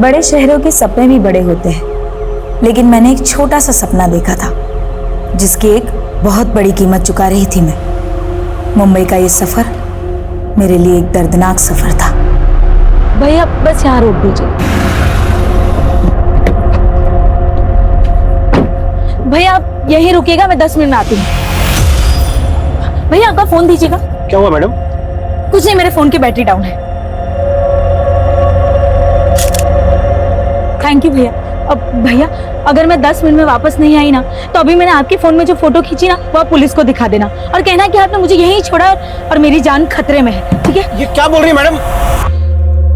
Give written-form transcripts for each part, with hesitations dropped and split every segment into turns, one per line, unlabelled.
बड़े शहरों के सपने भी बड़े होते हैं, लेकिन मैंने एक छोटा सा सपना देखा था जिसकी एक बहुत बड़ी कीमत चुका रही थी मैं। मुंबई का ये सफर मेरे लिए एक दर्दनाक सफर था।
भैया बस यहाँ रोक दीजिए। भैया आप यहीं रुकिएगा, मैं 10 मिनट में आती हूँ। भैया आपका फोन दीजिएगा।
क्या हुआ मैडम?
कुछ नहीं, मेरे फोन की बैटरी डाउन है। थैंक यू भैया। अब भैया अगर मैं 10 मिनट में वापस नहीं आई ना, तो अभी मैंने आपके फोन में जो फोटो खींची ना, वो आप पुलिस को दिखा देना और कहना कि आपने मुझे यहीं छोड़ा और मेरी जान खतरे में है, ठीक है?
ये क्या बोल रही है मैडम?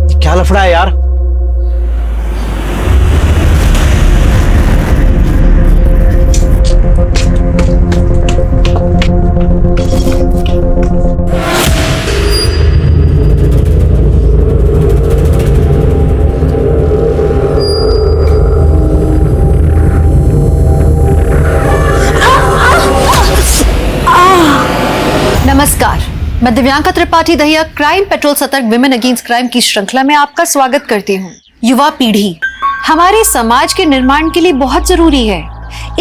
ये क्या लफड़ा है यार?
नमस्कार, मैं दिव्यांका त्रिपाठी दहिया क्राइम पेट्रोल सतर्क विमेन अगेंस्ट क्राइम की श्रृंखला में आपका स्वागत करती हूँ। युवा पीढ़ी हमारे समाज के निर्माण के लिए बहुत जरूरी है।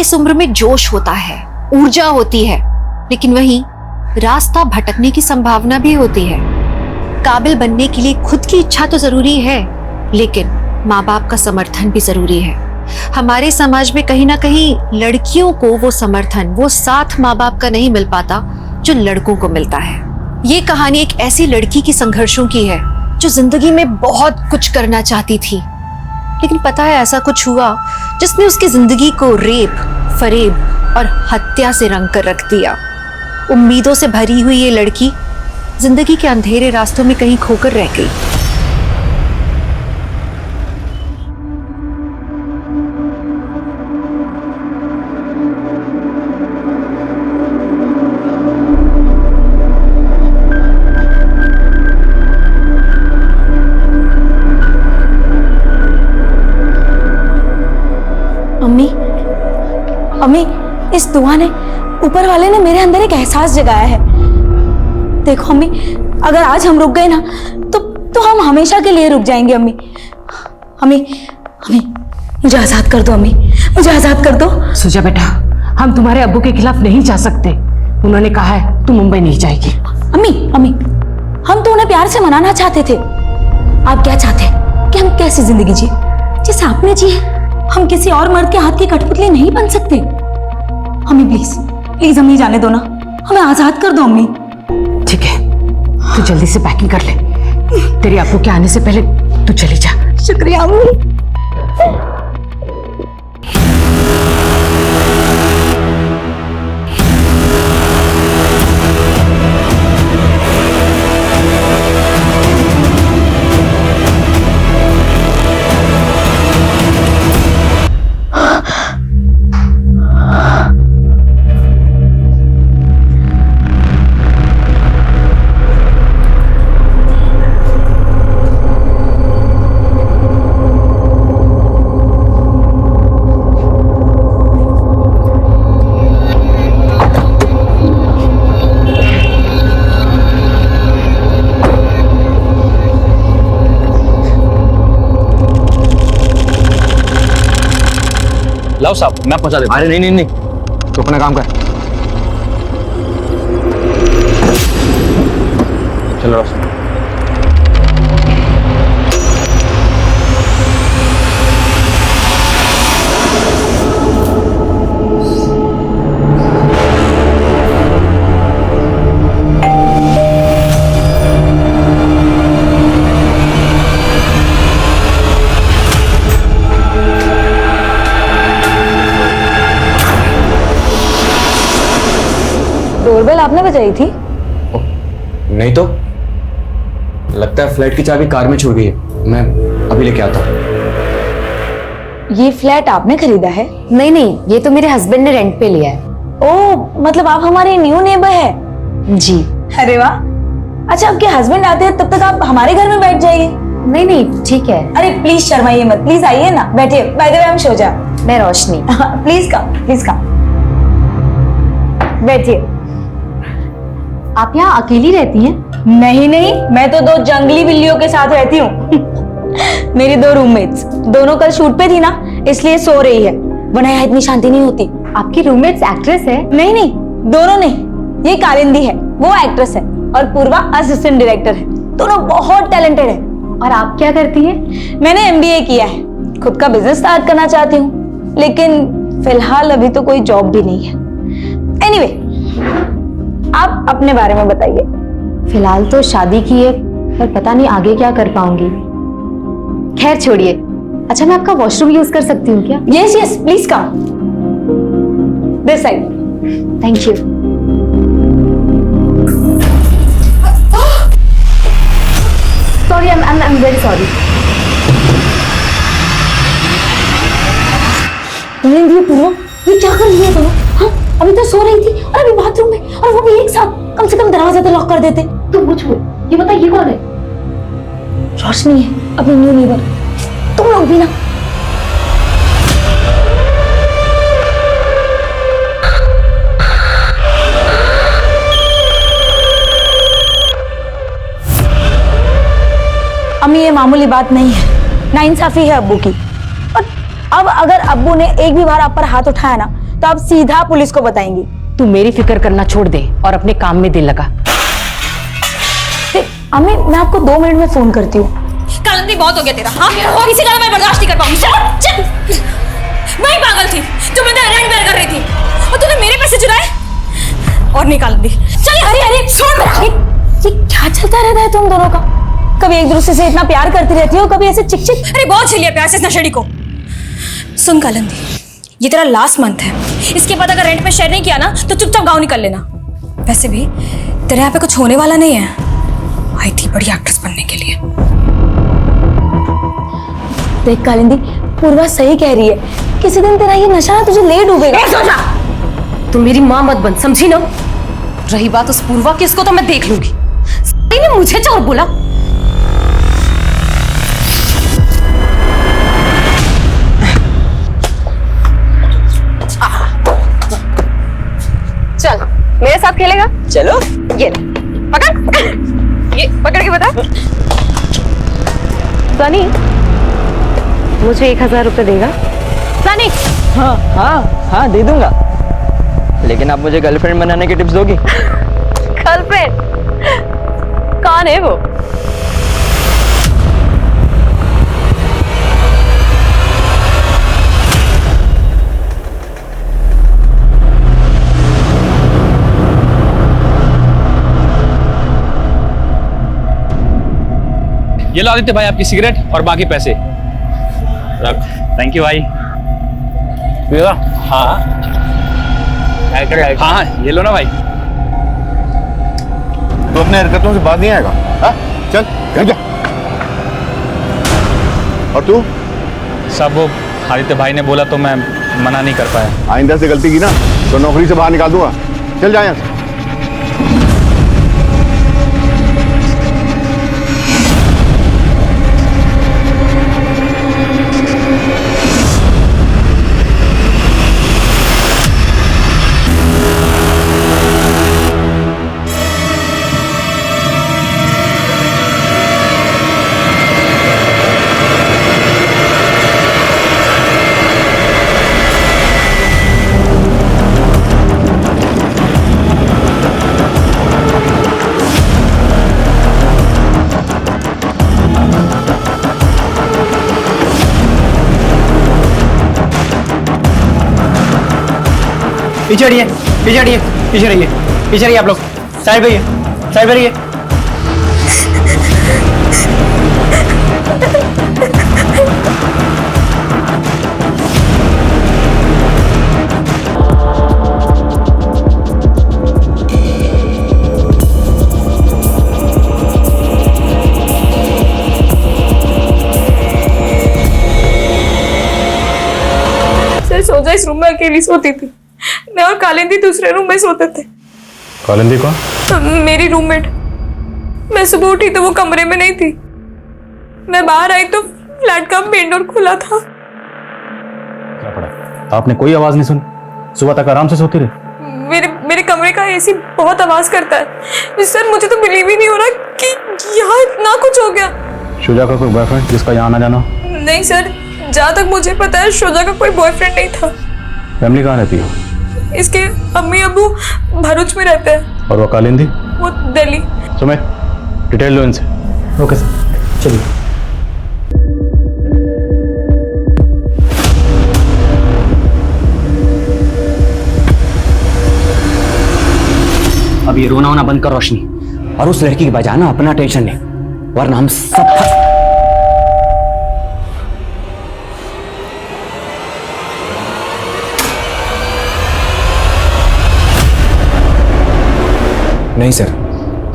इस उम्र में जोश होता है, ऊर्जा होती है, लेकिन वहीं रास्ता भटकने की संभावना भी होती है। काबिल बनने के लिए खुद की इच्छा तो जरूरी है, लेकिन माँ बाप का समर्थन भी जरूरी है। हमारे समाज में कहीं ना कहीं लड़कियों को वो समर्थन, वो साथ माँ बाप का नहीं मिल पाता जो लड़कों को मिलता है। ये कहानी एक ऐसी लड़की की संघर्षों की है जो जिंदगी में बहुत कुछ करना चाहती थी, लेकिन पता है ऐसा कुछ हुआ जिसने उसकी जिंदगी को रेप, फरेब और हत्या से रंग कर रख दिया। उम्मीदों से भरी हुई ये लड़की जिंदगी के अंधेरे रास्तों में कहीं खोकर रह गई।
अम्मी, अम्मी, इस दुआ ने, ऊपर वाले ने मेरे अंदर एक एहसास जगाया है। देखो अम्मी, अगर आज हम रुक गए ना, तो हम हमेशा के लिए रुक जाएंगे। अम्मी, अम्मी, अम्मी, मुझे आजाद कर दो। अम्मी, मुझे आजाद कर दो।
सुजा बेटा, हम तुम्हारे अब्बू के खिलाफ नहीं जा सकते। उन्होंने कहा है तू मुंबई नहीं जाएगी।
अम्मी, अम्मी, हम तो उन्हें प्यार से मनाना चाहते थे। आप क्या चाहते हैं कि हम कैसी जिंदगी जिए जैसे आपने जी है? हम किसी और मर्द के हाथ की कठपुतली नहीं बन सकते। अम्मी प्लीज, प्लीज अम्मी जाने दो ना, हमें आजाद कर दो अम्मी।
ठीक है, तू जल्दी से पैकिंग कर ले। तेरे अब्बू के आने से पहले तू चली जा।
शुक्रिया अम्मी।
लाओ साहब, मैं पहुंचा देता हूं।
अरे नहीं, तो अपना काम कर।
चलो रोशन।
डोरबेल आपने बजाई थी?
नहीं तो लगता है फ्लैट की चाबी कार में छूट गई है। मैं अभी लेके आता हूँ।
ये फ्लैट आपने खरीदा है?
नहीं, ये तो मेरे हस्बैंड ने रेंट पे लिया है।
ओह, मतलब आप हमारे न्यू नेबर है?
जी।
अरे वाह। अच्छा, आपके हस्बैंड आते हैं तब तक आप हमारे घर में बैठ जाइए।
नहीं, ठीक है।
अरे प्लीज शर्माइए मत, प्लीज आइए ना, बैठिए। बाय द वे, हम शोजा।
मैं रोशनी।
Please come. बैठिए।
आप यहाँ अकेली रहती हैं?
नहीं, मैं तो 2 जंगली बिल्लियों के साथ रहती हूँ। मेरी 2 रूममेट्स, दोनों कल शूट पे थी ना, इसलिए सो रही है, वरना यहाँ इतनी शांति नहीं होती।
आपकी रूममेट्स एक्ट्रेस है?
नहीं नहीं, दोनों नहीं, ये कालिंदी है, वो एक्ट्रेस है, और पूर्वा असिस्टेंट डायरेक्टर है। दोनों बहुत टैलेंटेड है।
और आप क्या करती हैं?
मैंने MBA किया है, खुद का बिजनेस स्टार्ट करना चाहती हूँ, लेकिन फिलहाल अभी तो कोई जॉब भी नहीं है। एनीवे, आप अपने बारे में बताइए।
फिलहाल तो शादी की है, पर पता नहीं आगे क्या कर पाऊंगी। खैर छोड़िए। अच्छा, मैं आपका वॉशरूम यूज कर सकती हूँ क्या?
Yes yes, please come this side.
Thank you. Sorry, I am very sorry.
Purva, ये क्या कर रही है दोनों? हाँ, अभी तो सो रही थी और अभी बाथरूम में, और वो भी एक साथ। कम से कम दरवाजा तो लॉक कर देते।
तुम वो छोड़, ये बता ये कौन है?
रोशनी है, अपनी न्यू नेबर। तुम लोग भी ना। अम्मी, ये मामूली बात नहीं है, नाइंसाफी है अब्बू की। और अब अगर अब्बू ने एक भी बार आप पर हाथ उठाया ना, तो आप सीधा पुलिस को बताएंगी।
तू मेरी फिक्र करना छोड़ दे और अपने काम में दिल लगा।
अम्मी, मैं आपको 2 मिनट में फोन करती हूँ।
कालिंदी, बहुत हो गया तेरा। हाँ, और इसी कारण मैं बर्दाश्त नहीं कर पाऊंगी। चल चल। मैं ही पागल थी जो मैं रेंट बेयर कर रही थी, और तूने मेरे पैसे चुराए। और नहीं कालिंदी, चल।
अरे अरे, छोड़ मेरा। ये क्या चलता रहता है तुम दोनों का? कभी एक दूसरे से इतना प्यार करती रहती हो, कभी ऐसे चिक चिक।
अरे बहुत झेलिया प्यार से इस नशेड़ी को। सुन कालिंदी, ये तेरा लास्ट मंथ है, इसके बाद अगर रेंट में शेयर नहीं किया ना, तो चुपचाप गाँव निकल लेना। वैसे भी तेरे यहाँ पे कुछ होने वाला नहीं है, आई थी बड़ी एक्ट्रेस बनने के लिए।
देख कालिंदी, पूर्वा सही कह रही है, किसी दिन तेरा ये नशा तुझे ले डूबेगा।
तुम मेरी माँ मत बन, समझी ना? रही बात उस पूर्वा की, इसको तो मैं देख लूंगी। सही ने मुझे चोर बोला। चल, मेरे साथ खेलेगा?
चलो।
ये ले, पकड़। ये पकड़ के बता। सनी, मुझे 1000 रुपए देगा? सनी।
हाँ हाँ हाँ, दे दूंगा, लेकिन आप मुझे गर्लफ्रेंड बनाने की टिप्स दोगी?
गर्लफ्रेंड? कौन है वो?
ये लो आदित्य भाई, आपकी सिगरेट और बाकी पैसे रख। थैंक यू भाई। हाँ हाँ, ये लो ना भाई।
तो अपने हरकतों से बात नहीं आएगा? हाँ? चल घर जा। और तू?
सब वो आदित्य भाई ने बोला तो मैं मना नहीं कर पाया।
आइंदा से गलती की ना तो नौकरी से बाहर निकाल दूंगा। चल जा यहाँ से।
पीछे हटिए, पीछे हटिए, पीछे रहिए, पीछे रहिए आप लोग। साइड पे रहिए, साइड पे रहिए।
सर, सोचा इस रूम में अकेली सोती थी, मैं और कालिंदी दूसरे रूम में सोते थे।
कालिंदी कौन?
मेरी रूममेट। मैं सुबह उठी तो वो कमरे में नहीं थी। मैं बाहर आई तो फ्लैट का मेन डोर खुला था।
क्या पड़ा? आपने कोई आवाज नहीं सुनी? सुबह तक आराम से सोती रही?
मेरे कमरे का एसी बहुत आवाज करता है सर। मुझे तो बिलीव ही नहीं हो रहा कि यहाँ इतना कुछ हो गया।
शुजा का कोई बॉयफ्रेंड जिसका यहाँ आना जाना?
नहीं सर, जहाँ तक मुझे पता है शुजा का कोई बॉयफ्रेंड नहीं था।
फैमिली कहाँ रहती है?
इसके अम्मी अबू भरूच में रहते हैं।
और वो कालिंदी?
वो दिल्ली।
सुमित, डिटेल लो इनसे।
ओके सर, चलिए।
अब ये रोना होना बंद कर रोशनी, और उस लड़की की बजाय ना अपना टेंशन ले, वरना हम सब नहीं सर,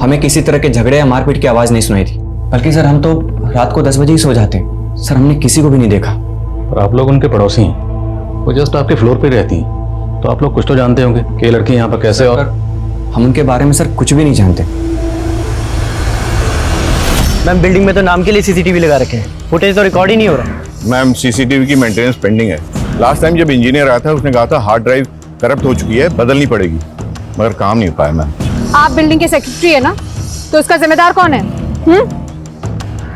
हमें किसी तरह के झगड़े या मारपीट की आवाज नहीं सुनाई थी, बल्कि सर हम तो रात को 10 बजे ही सो जाते हैं। सर हमने किसी को भी नहीं देखा।
और आप लोग उनके पड़ोसी हैं, वो जस्ट आपके फ्लोर पे रहती हैं, तो आप लोग कुछ तो जानते होंगे कि ये लड़की यहाँ पर कैसे। और
हम उनके बारे में सर कुछ भी नहीं जानते।
मैम बिल्डिंग में तो नाम के लिए सीसीटीवी लगा रखे हैं, फुटेज तो रिकॉर्ड ही नहीं हो रहा।
मैम सीसीटीवी की मेंटेनेंस पेंडिंग है। लास्ट टाइम जब इंजीनियर आया था उसने कहा था हार्ड ड्राइव करप्ट हो चुकी है, बदलनी पड़ेगी, मगर काम नहीं हो पाया मैम।
आप बिल्डिंग के सेक्रेटरी है ना, तो इसका जिम्मेदार कौन है?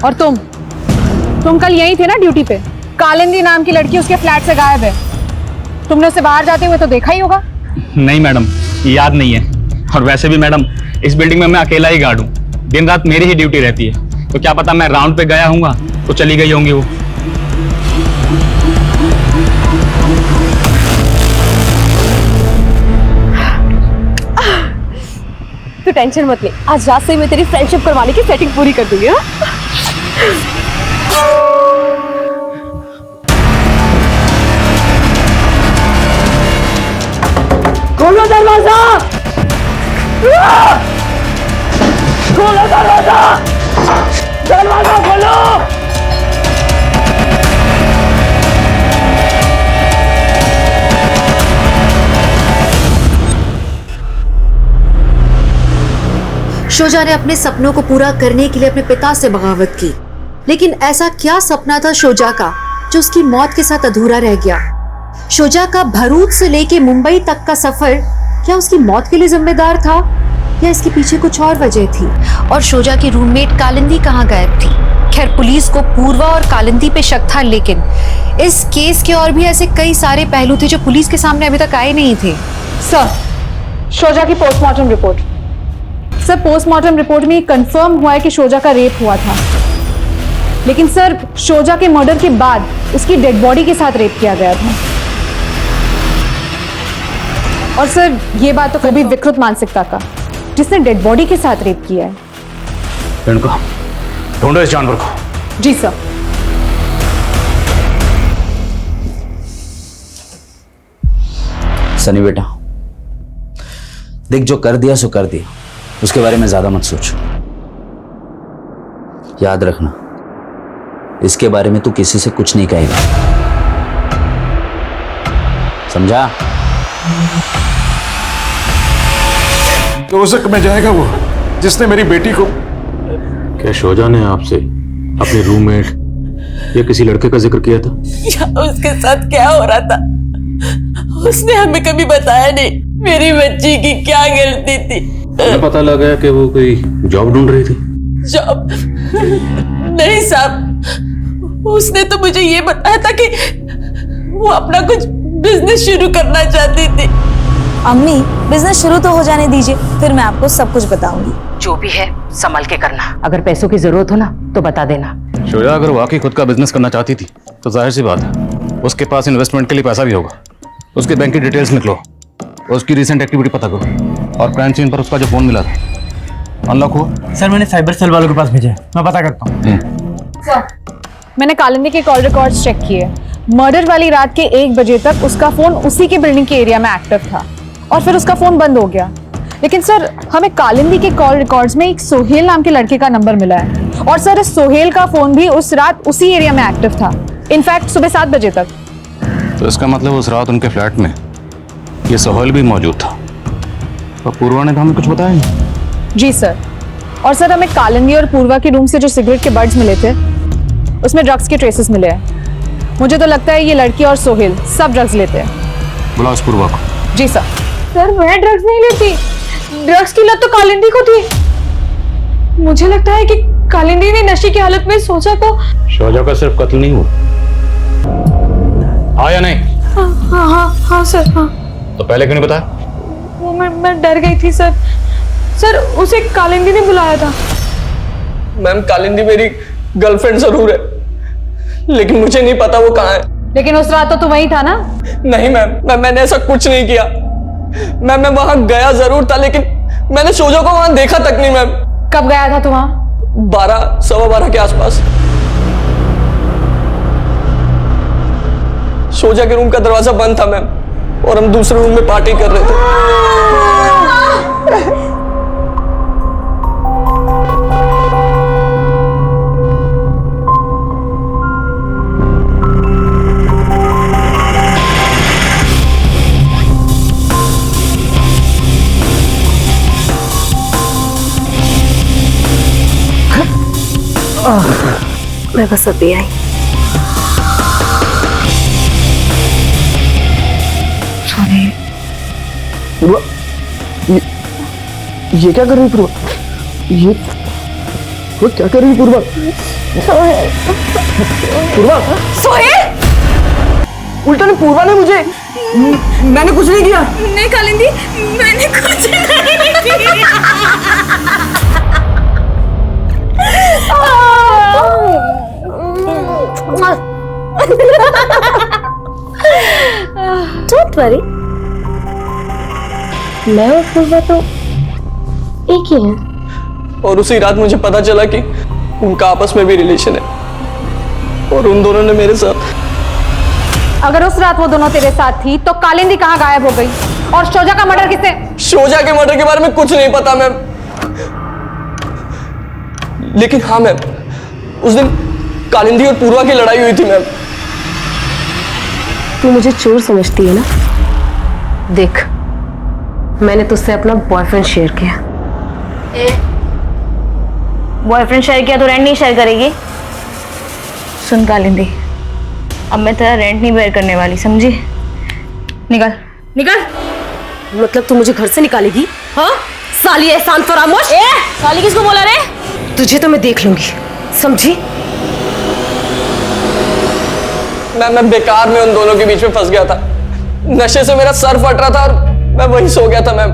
और तुम कल यही थे ना ड्यूटी पे? कालिंदी नाम की लड़की उसके फ्लैट से गायब है, तुमने उसे बाहर जाते हुए तो देखा ही होगा।
नहीं मैडम, याद नहीं है। और वैसे भी मैडम, इस बिल्डिंग में मैं अकेला ही गार्ड हूँ, दिन रात मेरी ही ड्यूटी रहती है, तो क्या पता मैं राउंड पे गया हूँगा तो चली गई होंगी वो।
तो टेंशन मत ले, आज रात से मैं तेरी फ्रेंडशिप करवाने की सेटिंग पूरी कर दूंगी। खोलो दरवाजा, खोलो दरवाजा, दरवाजा खोलो।
शुजा ने अपने सपनों को पूरा करने के लिए अपने पिता से बगावत की, लेकिन ऐसा क्या सपना था शुजा का जो उसकी मौत के साथ अधूरा रह गया? शुजा का भरूच से लेके मुंबई तक का सफर क्या उसकी मौत के लिए जिम्मेदार था, या इसके पीछे कुछ और वजह थी? और शुजा की रूममेट कालिंदी कहाँ गायब थी? खैर, पुलिस को पूर्वा और कालिंदी पे शक था, लेकिन इस केस के और भी ऐसे कई सारे पहलू थे जो पुलिस के सामने अभी तक आए नहीं थे।
सर, शुजा की postmortem report. Sir, postmortem report में कंफर्म हुआ है कि शुजा का रेप हुआ था, लेकिन सर शुजा के मर्डर के बाद उसकी डेड बॉडी के साथ रेप किया गया था। और सर ये बात तो कभी विकृत मानसिकता का, जिसने डेड बॉडी के साथ रेप किया है।
इनको ढूंढो इस जानवर को।
जी सर।
सनी बेटा, देख जो कर दिया सो कर दिया, उसके बारे में ज्यादा मत सोचो। याद रखना, इसके बारे में तू किसी से कुछ नहीं कहेगा, समझा?
तो उस में जाएगा वो जिसने मेरी बेटी को।
क्या शुजा ने आपसे अपने रूममेट या किसी लड़के का जिक्र किया था?
उसके साथ क्या हो रहा था उसने हमें कभी बताया नहीं। मेरी बच्ची की क्या गलती थी?
मुझे पता लगा कि वो कोई जॉब ढूंढ रही थी।
जॉब? नहीं साहब, उसने तो मुझे ये बताया था कि वो अपना कुछ बिजनेस शुरू करना चाहती थी।
अम्मी, बिजनेस शुरू तो हो जाने दीजिए, फिर मैं आपको सब कुछ बताऊंगी।
जो भी है संभल के करना।
अगर पैसों की जरूरत हो ना तो बता देना।
शुजा अगर वाकई खुद का बिजनेस करना चाहती थी तो जाहिर सी बात है उसके पास इन्वेस्टमेंट के लिए पैसा भी होगा। उसके बैंक की डिटेल्स निकलो, उसकी रिसेंट एक्टिविटी पता करो, और क्राइम सीन पर उसका जो फोन मिला था अनलॉक हो।
सर मैंने साइबर सेल वालों के पास भेजा है, मैं पता करता हूँ।
मैंने कालिंदी के कॉल रिकॉर्ड्स चेक किए। मर्डर वाली रात के 1 बजे तक उसका फोन उसी के बिल्डिंग के एरिया में एक्टिव था, और फिर उसका फोन बंद हो गया। लेकिन सर हमें कालिंदी के कॉल रिकॉर्ड्स में एक सोहेल नाम के लड़के का नंबर मिला है, और सर इस सोहेल का फोन भी उस रात उसी एरिया में एक्टिव था, इनफैक्ट सुबह 7 बजे तक।
तो इसका मतलब उस रात उनके फ्लैट में ये सोहेल भी मौजूद था, और पूर्वा ने तो हमें कुछ बताया नहीं।
जी सर। और सर हमें कालिंदी और पूर्वा के रूम से जो सिगरेट के बड्स मिले थे उसमें ड्रग्स के ट्रेसेस मिले हैं। मुझे तो लगता है ये लड़की और सोहेल सब ड्रग्स लेते हैं।
बुलाओ इस पूर्वा को।
जी सर। सर मैं ड्रग्स नहीं लेती, ड्रग्स की लत तो कालिंदी को थी। मुझे लगता है कि कालिंदी ने नशे की हालत में सोचा को।
शोजा का सिर्फ कत्ल नहीं हुआ, हाँ या नहीं?
हाँ सर, हाँ।
तो पहले क्यों नहीं बताया?
वो मैं डर गई थी सर। सर उसे कालिंदी ने बुलाया था।
मैम कालिंदी मेरी गर्लफ्रेंड जरूर है, लेकिन मुझे नहीं पता वो कहाँ है।
लेकिन उस रात तो तू वहीं था ना? नहीं मैम, मैंने ऐसा कुछ नहीं किया। मैम मैं वहां गया जरूर था, लेकिन मैंने शोजा को वहां देखा तक नहीं। मैम कब गया था तू वहां? 12, सवा 12 के आसपास। शोजा के रूम का दरवाजा बंद था मैम, और हम दूसरे रूम में पार्टी कर रहे थे।
मैं बस अभी आई।
पूर्वा, ये क्या कर रही पूर्वा? ये वो क्या कर रही पूर्वा? पूर्वा
सोहेल!
उल्टा ने पूर्वा ने मुझे, मैंने कुछ नहीं किया।
नहीं कालिंदी, मैंने कुछ नहीं किया।
Don't worry, मैं और पूर्वा तो एक ही हैं।
और उसी रात मुझे पता चला कि उनका आपस में भी रिलेशन है, और उन दोनों ने मेरे साथ।
अगर उस रात वो दोनों तेरे साथ थी तो कालिंदी कहाँ गायब हो गई? और शोजा का मर्डर किसने?
शोजा के मर्डर के बारे में कुछ नहीं पता मैम, लेकिन हाँ मैम, उस दिन कालिंदी और पूर्वा की लड़ाई हुई थी मैम।
तू मुझे चोर समझती है ना? देख, मैंने तुझसे अपना बॉयफ्रेंड शेयर किया।
बॉयफ्रेंड शेयर किया तो रेंट नहीं शेयर करेगी? सुन कालिंदी, अब मैं तेरा रेंट नहीं बेयर करने वाली, समझी? निकल
निकल।
मतलब तू मुझे घर से निकालेगी? हाँ साली एहसान फरामोश।
साली किसको बोला रे?
तुझे तो मैं देख लूंगी, समझी?
मैं बेकार में उन दोनों के बीच में फंस गया था। नशे से मेरा सर फट रहा था और मैं वहीं सो गया था मैम।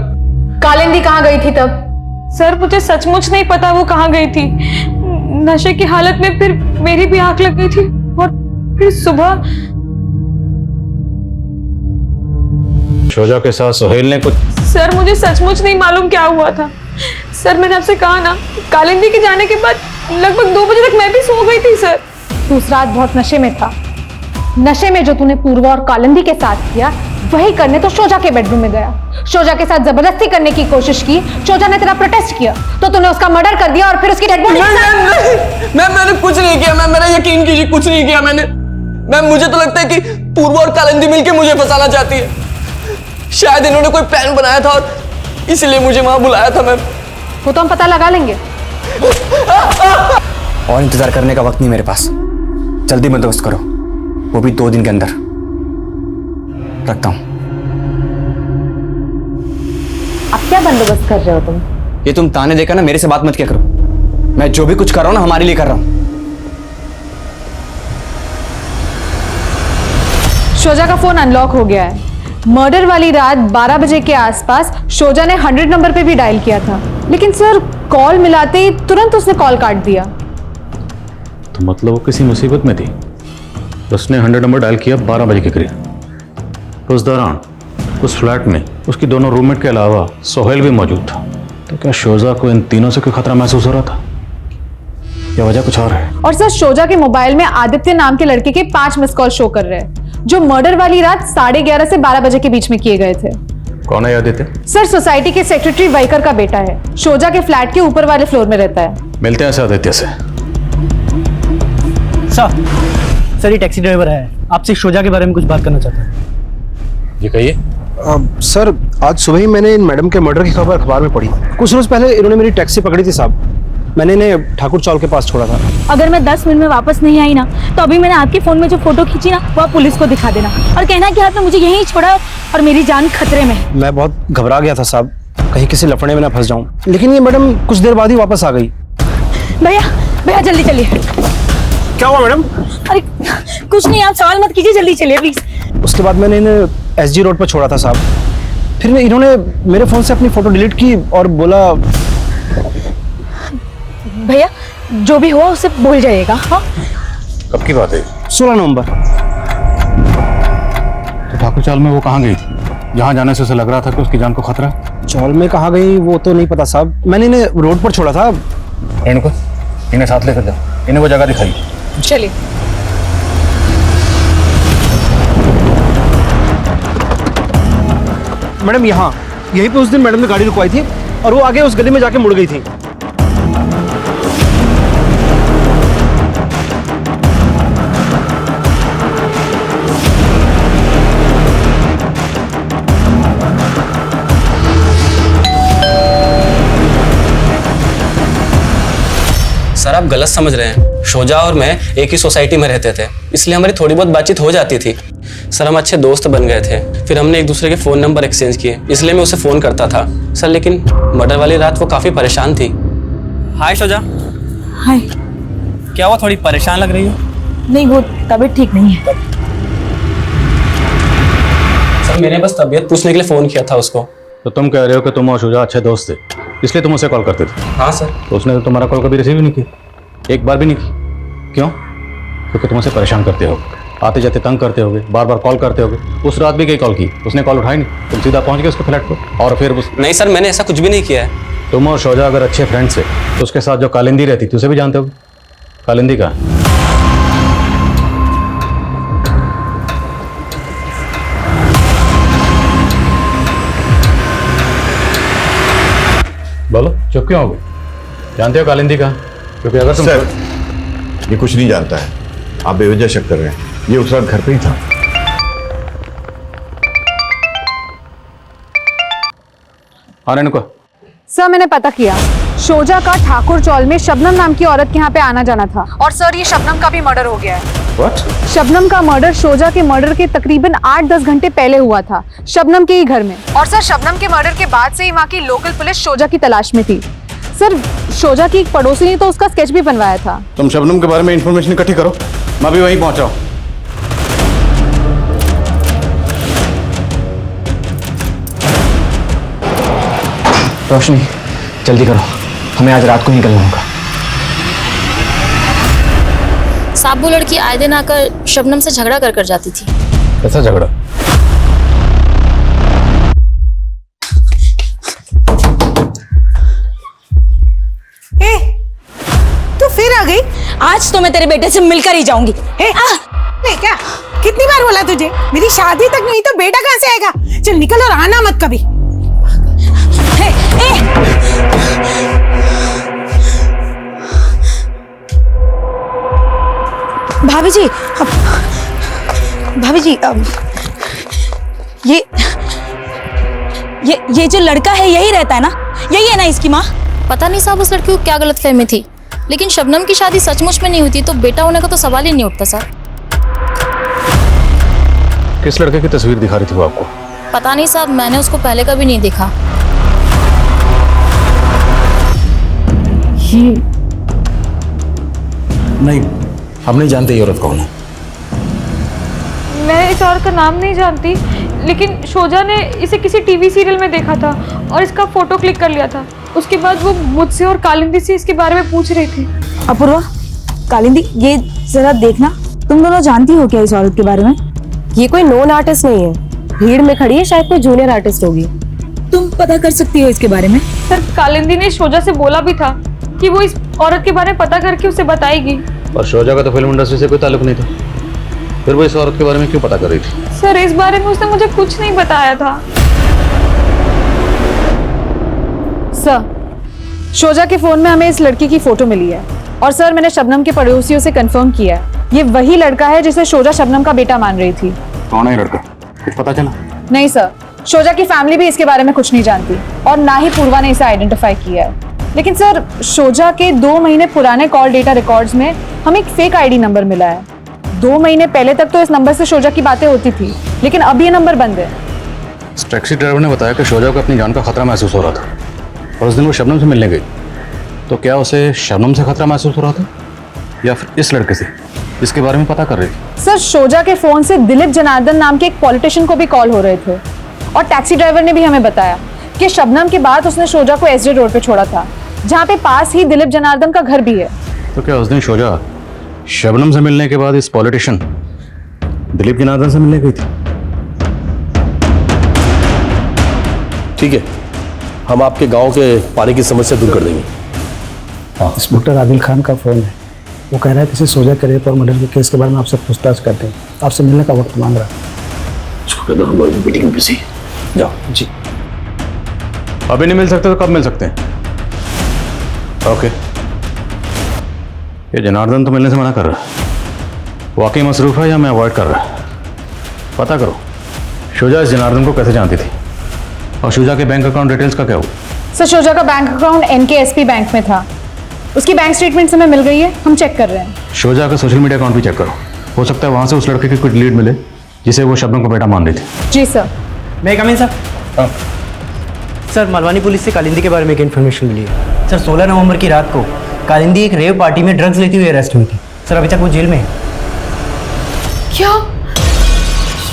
कालिंदी कहाँ गई थी तब? सर मुझे सचमुच नहीं पता वो कहाँ गई थी। नशे की हालत में फिर मेरी भी आंख लग गई थी, और फिर सुबह
शोजा के साथ सोहेल ने कुछ।
सर मुझे सचमुच नहीं मालूम क्या हुआ था। सर मैंने आपसे कहा ना, कालिंदी के जाने के बाद लगभग 2 बजे तक मैं भी सो गई थी सर। तू उस रात बहुत नशे में था। नशे में जो तूने पूर्वा और कालिंदी के साथ किया, वही करने तो शोजा के बेडरूम में गया। शोजा के साथ जबरदस्ती करने की कोशिश की। शोजा ने तेरा प्रोटेस्ट किया तो तूने उसका मर्डर कर दिया, और फिर उसकी डेड बॉडी।
मैंने कुछ नहीं किया मैम, मेरा यकीन कीजिए, कुछ नहीं किया मैंने। मैम मुझे तो लगता है कि पूर्वा और कालिंदी मिलकर मुझे फंसाना चाहती है। शायद इन्होंने कोई प्लान बनाया था और इसलिए मुझे वहां बुलाया था मैम।
वो तो हम पता लगा लेंगे।
और इंतजार करने का वक्त नहीं मेरे पास, जल्दी बंदोबस्त करो, वो भी 2 दिन के अंदर। रखता हूं।
अब क्या बंदोबस्त कर रहे हो तुम?
ये तुम ताने देकर ना मेरे से बात मत किया करो। मैं जो भी कुछ कर रहा हूं ना, हमारे लिए कर रहा हूं।
शोजा का फोन अनलॉक हो गया है। मर्डर वाली रात 12 बजे के आसपास शोजा ने 100 नंबर पे भी डायल किया था, लेकिन सर कॉल मिलाते ही तुरंत उसने कॉल काट दिया।
तो मतलब वो किसी मुसीबत में थी। उसने 100 नंबर डायल किया 12 बजे के करीब। उस दौरान उस फ्लैट में उसकी दोनों रूममेट के अलावा सोहेल भी मौजूद था। तो क्या शोजा को इन तीनों से कोई खतरा महसूस हो रहा था, या वजह कुछ और है?
और सर शोजा के मोबाइल में आदित्य नाम के लड़के के 5 मिस कॉल शो कर रहे हैं, जो मर्डर वाली रात 11:30 से 12 बजे के बीच में किए गए थे।
कौन है आदित्य?
सर सोसाइटी के सेक्रेटरी वाइकर का बेटा है। शोजा के फ्लैट के ऊपर वाले फ्लोर में रहता है।
मिलते हैं आदित्य से।
सर ये टैक्सी ड्राइवर है, आपसे शोजा के बारे में कुछ बात करना चाहता है।
ये कहिए।
सर आज सुबह ही मैंने इन मैडम के मर्डर की खबर अखबार में पढ़ी। कुछ रोज पहले इन्होंने मेरी टैक्सी पकड़ी थी साहब। मैंने इन्हें ठाकुर चौक के पास छोड़ा था।
अगर मैं 10 मिनट में वापस नहीं आई ना, तो अभी मैंने आपके फोन में जो फोटो खींची ना, वो आप पुलिस को दिखा देना और कहना कि आपने मुझे यहीं छोड़ा और मेरी जान खतरे में है।
मैं बहुत घबरा गया था साहब, कहीं किसी लफड़े में ना फंस जाऊं, लेकिन ये मैडम कुछ देर बाद ही वापस आ गई।
भैया
भैया जल्दी चलिए।
क्या हुआ मैडम?
अरे कुछ नहीं, आप सवाल मत कीजिए, जल्दी चलिए प्लीज।
उसके बाद मैंने इन्हें एसजी रोड पर छोड़ा था साहब। फिर इन्होंने मेरे फोन से अपनी फोटो डिलीट की और बोला।
भैया जो भी हुआ उसे भूल जाइएगा। हाँ
कब की बात है?
16 नवंबर।
तो ठाकुर चाल में वो कहाँ गई थी जहाँ जाने से उसे लग रहा था कि उसकी जान को खतरा?
चौल में कहाँ गई वो तो नहीं पता साहब, मैंने इन्हें रोड पर छोड़ा था।
रेणुका इन्हें साथ लेकर जाओ, इन्हें वो जगह दिखाई।
चलिए।
मैडम यहाँ यहीं पे उस दिन मैडम ने गाड़ी रुकवाई थी और वो आगे उस गली में जाके मुड़ गई थी।
सर आप गलत समझ रहे हैं। शोजा और मैं एक ही सोसाइटी में रहते थे, इसलिए हमारी थोड़ी बहुत बातचीत हो जाती थी। सर हम अच्छे दोस्त बन गए थे, फिर हमने एक दूसरे के फ़ोन नंबर एक्सचेंज किए, इसलिए मैं उसे फ़ोन करता था। सर लेकिन मर्डर वाली रात वो काफ़ी परेशान थी।
हाय शोजा।
हाय।
क्या हुआ, थोड़ी परेशान लग रही हो?
नहीं वो तबीयत ठीक नहीं है।
सर मैंने बस तबीयत पूछने के लिए फ़ोन किया था उसको।
तो तुम कह रहे हो कि तुम और शुजा अच्छे दोस्त थे, इसलिए तुम उसे कॉल करते थे?
हाँ सर।
तो उसने तो तुम्हारा कॉल कभी रिसीव ही नहीं किया, एक बार भी नहीं की। क्यों? क्योंकि तुम उसे परेशान करते हो, आते जाते तंग करते होगे, बार बार कॉल करते होगे। उस रात भी कई कॉल की, उसने कॉल उठाई नहीं, तुम सीधा पहुंच गए उसके फ्लैट पर और फिर
नहीं सर मैंने ऐसा कुछ भी नहीं किया है।
तुम और शोजा अगर अच्छे फ्रेंड्स थे तो उसके साथ जो कालिंदी रहती थी उसे भी जानते होगे। कालिंदी का बोलो, चुप क्यों हो गए? जानते हो कालिंदी का? क्योंकि अगर तुम
सर ये कुछ नहीं जानता है, आप बेवजह शक कर रहे हैं। ये उस रात घर पे ही था।
हाँ रेणुका।
सर मैंने पता किया, शोजा का ठाकुर चौल में शबनम नाम की औरत के यहाँ पे आना जाना था। और सर ये शबनम का भी मर्डर हो गया है।
What?
शबनम का मर्डर शोजा के मर्डर के तकरीबन 8-10 घंटे पहले हुआ था, शबनम के ही घर में। और सर शबनम के मर्डर के बाद से ही वहाँ की लोकल पुलिस शोजा की तलाश में थी। सर शोजा की एक पड़ोसी ने तो उसका स्केच भी बनवाया था।
तुम शबनम के बारे में इंफॉर्मेशन इकट्ठी करो, मैं भी वहीं पहुंचा हूं।
रोशनी जल्दी करो, हमें आज रात को निकलना होगा।
साहब वो लड़की आए दिन आकर शबनम से झगड़ा कर जाती थी।
कैसा झगड़ा?
तू फिर आ गई? आज तो मैं तेरे बेटे से मिलकर ही जाऊंगी।
नहीं क्या? कितनी बार बोला तुझे, मेरी शादी तक नहीं तो बेटा कहाँ से आएगा? चल निकल और आना मत कभी।
भाभी जी भाभी जी ये जो लड़का है यही रहता है ना? यही है ना इसकी माँ?
पता नहीं साहब उस लड़की को क्या गलतफहमी थी, लेकिन शबनम की शादी सचमुच में नहीं हुई तो बेटा होने का तो सवाल ही नहीं उठता सर।
किस लड़के की तस्वीर दिखा रही थी वो आपको?
पता नहीं साहब, मैंने उसको पहले कभी नहीं देखा।
नहीं, हम नहीं जानते ये औरत कौन है।
मैं इस औरत का नाम नहीं जानती, लेकिन शोजा ने इसे किसी टीवी सीरियल में देखा था और इसका फोटो क्लिक कर लिया था। उसके बाद वो मुझसे और कालिंदी से इसके बारे में पूछ रही थी।
अपूर्वा, कालिंदी ये जरा देखना, तुम दोनों जानती हो क्या इस औरत के बारे में?
ये कोई नोन आर्टिस्ट नहीं है, भीड़ में खड़ी है, शायद कोई जूनियर आर्टिस्ट होगी।
तुम पता कर सकती हो इसके बारे में?
सर कालिंदी ने शोजा से बोला भी था कि वो इस औरत के बारे में पता करके उसे बताएगी।
पर शोजा का तो फिल्म इंडस्ट्री से कोई ताल्लुक नहीं था, फिर वो इस औरत के बारे में क्यों पता कर रही थी?
सर इस बारे में उसने मुझे कुछ नहीं बताया था। सर शोजा के फोन में हमें इस लड़की की फोटो मिली है और सर मैंने शबनम के पड़ोसियों से कंफर्म किया है, ये वही लड़का है जिसे शोजा शबनम का बेटा मान रही थी।
कौन है लड़का, कुछ पता चला?
नहीं सर, शोजा की फैमिली भी इसके बारे में कुछ नहीं जानती और ना ही पूर्वा ने इसे आइडेंटिफाई किया है। लेकिन सर शोजा के 2 महीने पुराने कॉल डेटा रिकॉर्ड्स में हमें एक फेक आईडी नंबर मिला है। 2 महीने पहले तक तो इस नंबर से शोजा की बातें होती थी, लेकिन अब ये नंबर बंद है।
टैक्सी ड्राइवर ने बताया कि शोजा को अपनी जान का खतरा महसूस हो रहा था और उस दिन वो शबनम से मिलने गई, तो क्या उसे शबनम से खतरा महसूस हो रहा था या फिर इस लड़के से, इसके बारे में पता कर रही थी?
सर शोजा के फोन से दिलीप जनार्दन नाम के एक पॉलिटिशियन को भी कॉल हो रहे थे और टैक्सी ड्राइवर ने भी हमें बताया कि शबनम के बाद उसने शोजा को एसडी रोड पे छोड़ा था, जहाँ पे पास ही दिलीप जनार्दन का घर भी है।
तो क्या उस दिन शोजा शबनम से मिलने के बाद इस पॉलिटिशियन दिलीप जनार्दन से मिलने गई थी?
ठीक है, हम आपके गांव के पानी की समस्या दूर कर देंगे।
इंस्पेक्टर आदिल खान का फ़ोन है, वो कह रहा है किसी सोजा के रेप और मर्डर के केस के बारे में आपसे पूछताछ करते हैं, आपसे मिलने का वक्त मांग रहा है।
उसको कह दो हमारी मीटिंग में बिजी। जाओ।
जी।
अभी नहीं मिल सकते तो कब मिल सकते हैं? ओके। ये जनार्दन तो मिलने से मना कर रहा है, वाकई मसरूफ है या मैं अवॉइड कर रहा है? पता करो शोजा इस जनार्दन को कैसे जानती थी, और शोजा के बैंक अकाउंट डिटेल्स का क्या हुआ?
सर शोजा का बैंक अकाउंट NKSP बैंक में था, उसकी बैंक स्टेटमेंट हमें मिल गई है, हम चेक कर रहे हैं।
शोजा का सोशल मीडिया अकाउंट भी चेक करो, हो सकता है वहां से उस लड़के की कुछ लीड मिले जिसे वो शबनम का बेटा मान रही थी।
जी सर।
मैं कम इन सर। सर मलवानी पुलिस से कालिंदी के बारे में एक इन्फॉर्मेशन मिली है। सर 16 नवंबर की रात को कालिंदी एक रेव पार्टी में ड्रग्स लेती हुई अरेस्ट हुई थी। सर अभी तक वो जेल में है।
क्या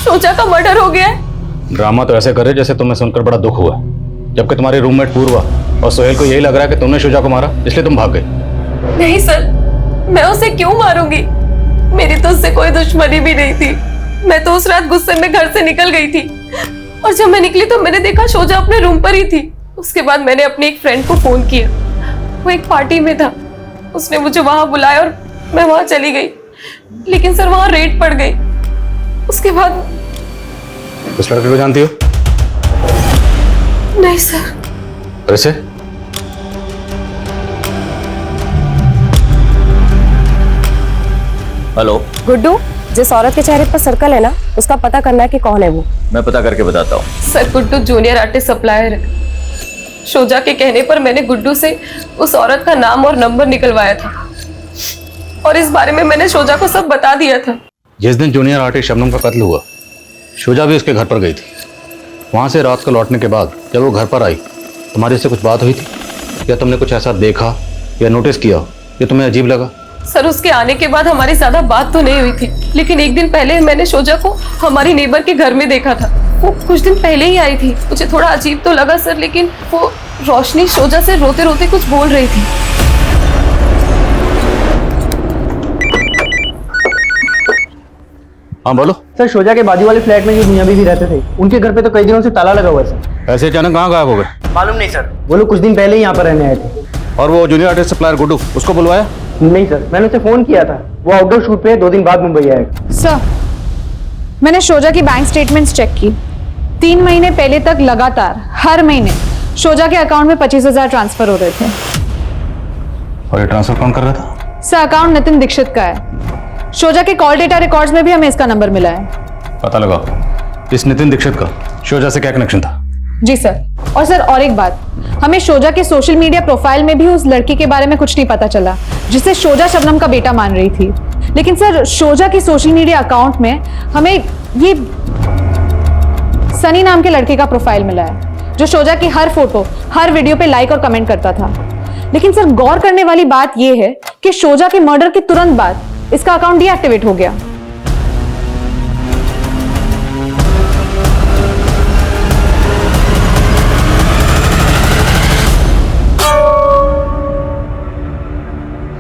शोजा का मर्डर हो गया है?
ड्रामा तो ऐसे करे जैसे तुम्हें सुनकर बड़ा दुख हुआ, जबकि तुम्हारी रूममेट पूर्वा और सोहेल को यही लग रहा है कि तुमने शोजा को मारा, इसलिए तुम भाग गए।
नहीं सर, मैं उसे क्यों मारूंगी? मेरी तो उससे कोई दुश्मनी भी नहीं थी। मैं तो उस रात गुस्से में घर से निकल गई थी, और जब मैं निकली तो मैंने देखा शोजा अपने रूम पर ही थी। उसके बाद मैंने अपने एक फ्रेंड को फोन किया, वो एक पार्टी में था, उसने मुझे वहां बुलाया और मैं वहां चली गई, लेकिन सर वहां रेड पड़ गई। उसके बाद
उस लड़के को जानती हो?
नहीं सर।
वैसे
हेलो
गुड्डू, जिस औरत के चेहरे पर सर्कल है ना, उसका पता करना है कि कौन है वो।
मैं पता करके बताता हूँ।
Sir Guddu junior artist supplier है। शोजा के कहने पर मैंने गुड्डू से उस औरत का नाम और नंबर निकलवाया था, और इस बारे में मैंने शोजा को सब बता दिया था।
जिस दिन जूनियर आर्टिस्ट शबनम का कत्ल हुआ, शोजा भी उसके घर पर गई थी। वहां से रात को लौटने के बाद जब वो घर पर आई, तुम्हारी उससे कुछ बात हुई थी, या तुमने कुछ ऐसा देखा या नोटिस किया जो तुम्हें अजीब लगा?
सर उसके आने के बाद हमारी ज्यादा बात तो नहीं हुई थी, लेकिन एक दिन पहले मैंने शोजा को हमारी नेबर के घर में देखा था। वो कुछ दिन पहले ही आई थी। मुझे थोड़ा अजीब तो लगा सर, लेकिन वो रोशनी शोजा से रोते रोते कुछ बोल रही थी।
हाँ बोलो।
सर शोजा के बाजू वाले फ्लैट में जो मियां बीवी रहते थे, उनके घर पे तो कई दिनों से ताला लगा हुआ है सर।
ऐसे अचानक कहाँ गायब हो गए?
मालूम नहीं सर, वो लोग कुछ दिन पहले ही यहाँ पर रहने आए थे।
और वो जूनियर आर्टिस्ट सप्लायर गुड्डू, उसको बुलवाया?
नहीं सर, मैंने उसे फोन किया था, वो आउटडोर शूट पे 2 दिन बाद मुंबई आएगा।
सर मैंने शोजा की बैंक स्टेटमेंट्स चेक की। 3 महीने पहले तक लगातार हर महीने शोजा के अकाउंट में 25,000 ट्रांसफर हो रहे थे।
और ये ट्रांसफर कौन कर रहा था?
सर अकाउंट नितिन दीक्षित का है। शोजा के कॉल डेटा रिकॉर्ड्स में भी हमें इसका नंबर मिला है।
पता लगाओ इस नितिन दीक्षित का शोजा से क्या कनेक्शन था।
जी सर। और सर और एक बात, हमें शोजा के सोशल मीडिया प्रोफाइल में भी उस लड़की के बारे में कुछ नहीं पता चला जिसे शोजा शबनम का बेटा मान रही थी। लेकिन सर शोजा की सोशल मीडिया अकाउंट में हमें ये सनी नाम के लड़के का प्रोफाइल मिला है, जो शोजा की हर फोटो हर वीडियो पे लाइक और कमेंट करता था। लेकिन सर गौर करने वाली बात यह है कि शोजा के मर्डर के तुरंत बाद इसका अकाउंट डीएक्टिवेट हो गया।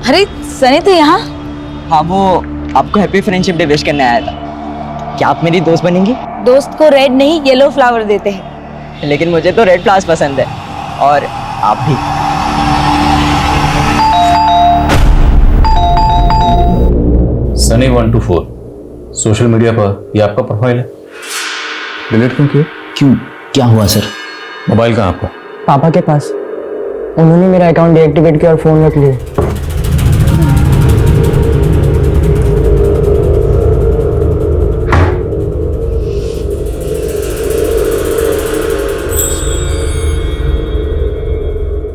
अरे सनी तो यहाँ?
हाँ वो आपको हैप्पी फ्रेंडशिप डे विश करने आया था। क्या आप मेरी दोस्त बनेंगी?
दोस्त को रेड नहीं येलो फ्लावर देते हैं।
लेकिन मुझे तो रेड फ्लावर्स पसंद है, और आप भी।
सनी 124 सोशल मीडिया पर ये आपका प्रोफाइल है, डिलीट क्यों किया?
क्यों, क्या हुआ सर?
मोबाइल कहाँ आपका?
पापा के पास, उन्होंने मेरा अकाउंट डीएक्टिवेट किया और फोन रख लिया।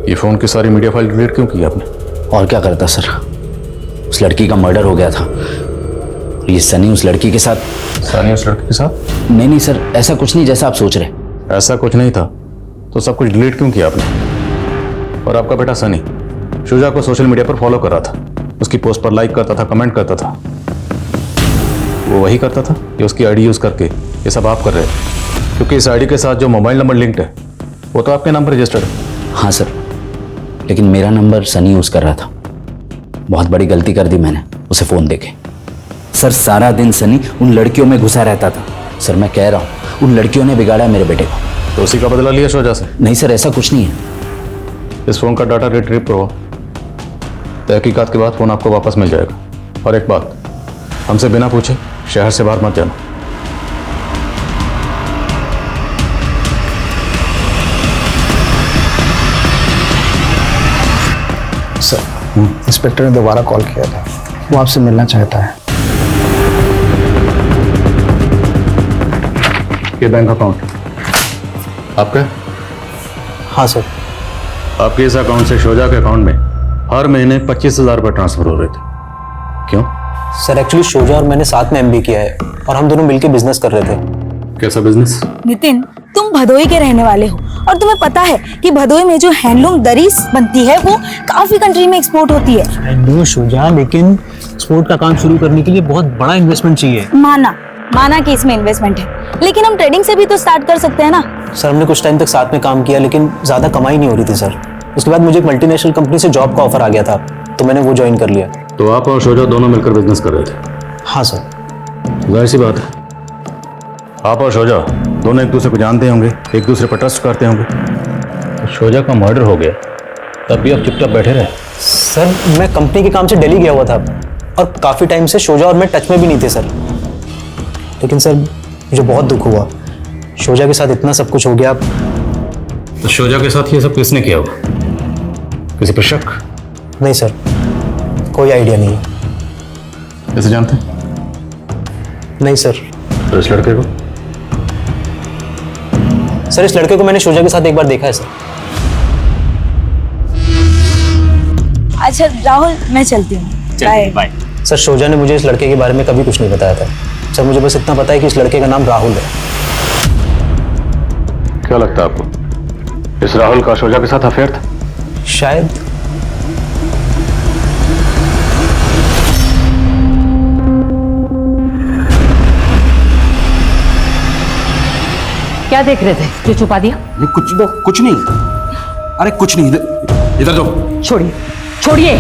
ये फोन की सारी मीडिया फाइल डिलीट क्यों की आपने?
और क्या करता सर, उस लड़की का मर्डर हो गया था और ये सनी उस लड़की के साथ।
सनी उस लड़की के साथ?
नहीं सर, ऐसा कुछ नहीं जैसा आप सोच रहे।
ऐसा कुछ नहीं था तो सब कुछ डिलीट क्यों किया आपने? और आपका बेटा सनी शुजा को सोशल मीडिया पर फॉलो कर रहा था, उसकी पोस्ट पर लाइक करता था, कमेंट करता था। वो वही करता था कि उसकी आईडी यूज करके ये सब आप कर रहे हैं? क्योंकि इस आईडी के साथ जो मोबाइल नंबर लिंक्ड है वो तो आपके नाम पर रजिस्टर्ड है।
हाँ सर, लेकिन मेरा नंबर सनी यूज कर रहा था। बहुत बड़ी गलती कर दी मैंने उसे फोन देके। सर सारा दिन सनी उन लड़कियों में घुसा रहता था। सर मैं कह रहा हूँ उन लड़कियों ने बिगाड़ा मेरे बेटे को।
तो उसी का बदला लिया शुजा से?
नहीं सर, ऐसा कुछ नहीं है।
इस फोन का डाटा रिट्रीव करो, तहकीकात के बाद फोन आपको वापस मिल जाएगा। और एक बात, हमसे बिना पूछे शहर से बाहर मत जाना।
सर इंस्पेक्टर ने दोबारा कॉल किया था, वो आपसे मिलना चाहता है।
ये बैंक अकाउंट आपका?
हाँ सर।
आपके इस अकाउंट से शुजा के अकाउंट में हर महीने 25,000 रुपये ट्रांसफर हो रहे थे। क्यों?
सर एक्चुअली शुजा और मैंने साथ में एमबी किया है और हम दोनों मिलकर बिजनेस कर रहे थे।
कैसा बिजनेस?
नितिन, तुम भदोई के रहने वाले हो और तुम्हें पता है कि भदोई में जो हैंडलूम दरीज बनती है वो काफी कंट्री में एक्सपोर्ट होती है।
आई नो शुजा, लेकिन एक्सपोर्ट का काम शुरू करने के लिए बहुत बड़ा इन्वेस्टमेंट चाहिए।
माना कि इसमें इन्वेस्टमेंट है, लेकिन हम ट्रेडिंग से भी तो स्टार्ट कर सकते हैं ना।
सर हमने कुछ टाइम तक साथ में काम किया, लेकिन ज्यादा कमाई नहीं हो रही थी सर। उसके बाद मुझे एक मल्टीनेशनल कंपनी से जॉब का ऑफर आ गया था, तो मैंने वो ज्वाइन कर लिया।
तो आप और शुजा दोनों मिलकर बिजनेस कर रहे थे?
हाँ सर।
जाहिर सी बात है, आप और शुजा दोनों एक दूसरे को जानते होंगे, एक दूसरे पर ट्रस्ट करते होंगे। तो शुजा का मर्डर हो गया तब भी आप चुपचाप बैठे रहे?
सर मैं कंपनी के काम से दिल्ली गया हुआ था और काफी टाइम से शुजा और मैं टच में भी नहीं थे सर। लेकिन सर मुझे बहुत दुख हुआ, शुजा के साथ इतना सब कुछ हो गया।
तो शुजा के साथ ये सब किसने किया होगा? किसी पर शक?
नहीं सर, कोई आइडिया नहीं है।
कैसे जानते हैं?
नहीं सर।
तो इस लड़के को?
सर इस लड़के को मैंने शुजा के साथ एक बार देखा है सर।
अच्छा राहुल, मैं चलती हूँ। बाय।
सर शुजा ने मुझे इस लड़के के बारे में कभी कुछ नहीं बताया था सर। मुझे बस इतना पता है कि इस लड़के का नाम राहुल है।
क्या लगता है आपको, इस राहुल का शुजा के साथ अफेयर था?
शायद।
क्या देख रहे थे जो छुपा दिया?
कुछ नहीं। अरे कुछ नहीं, इधर दो।
छोड़िए छोड़िए।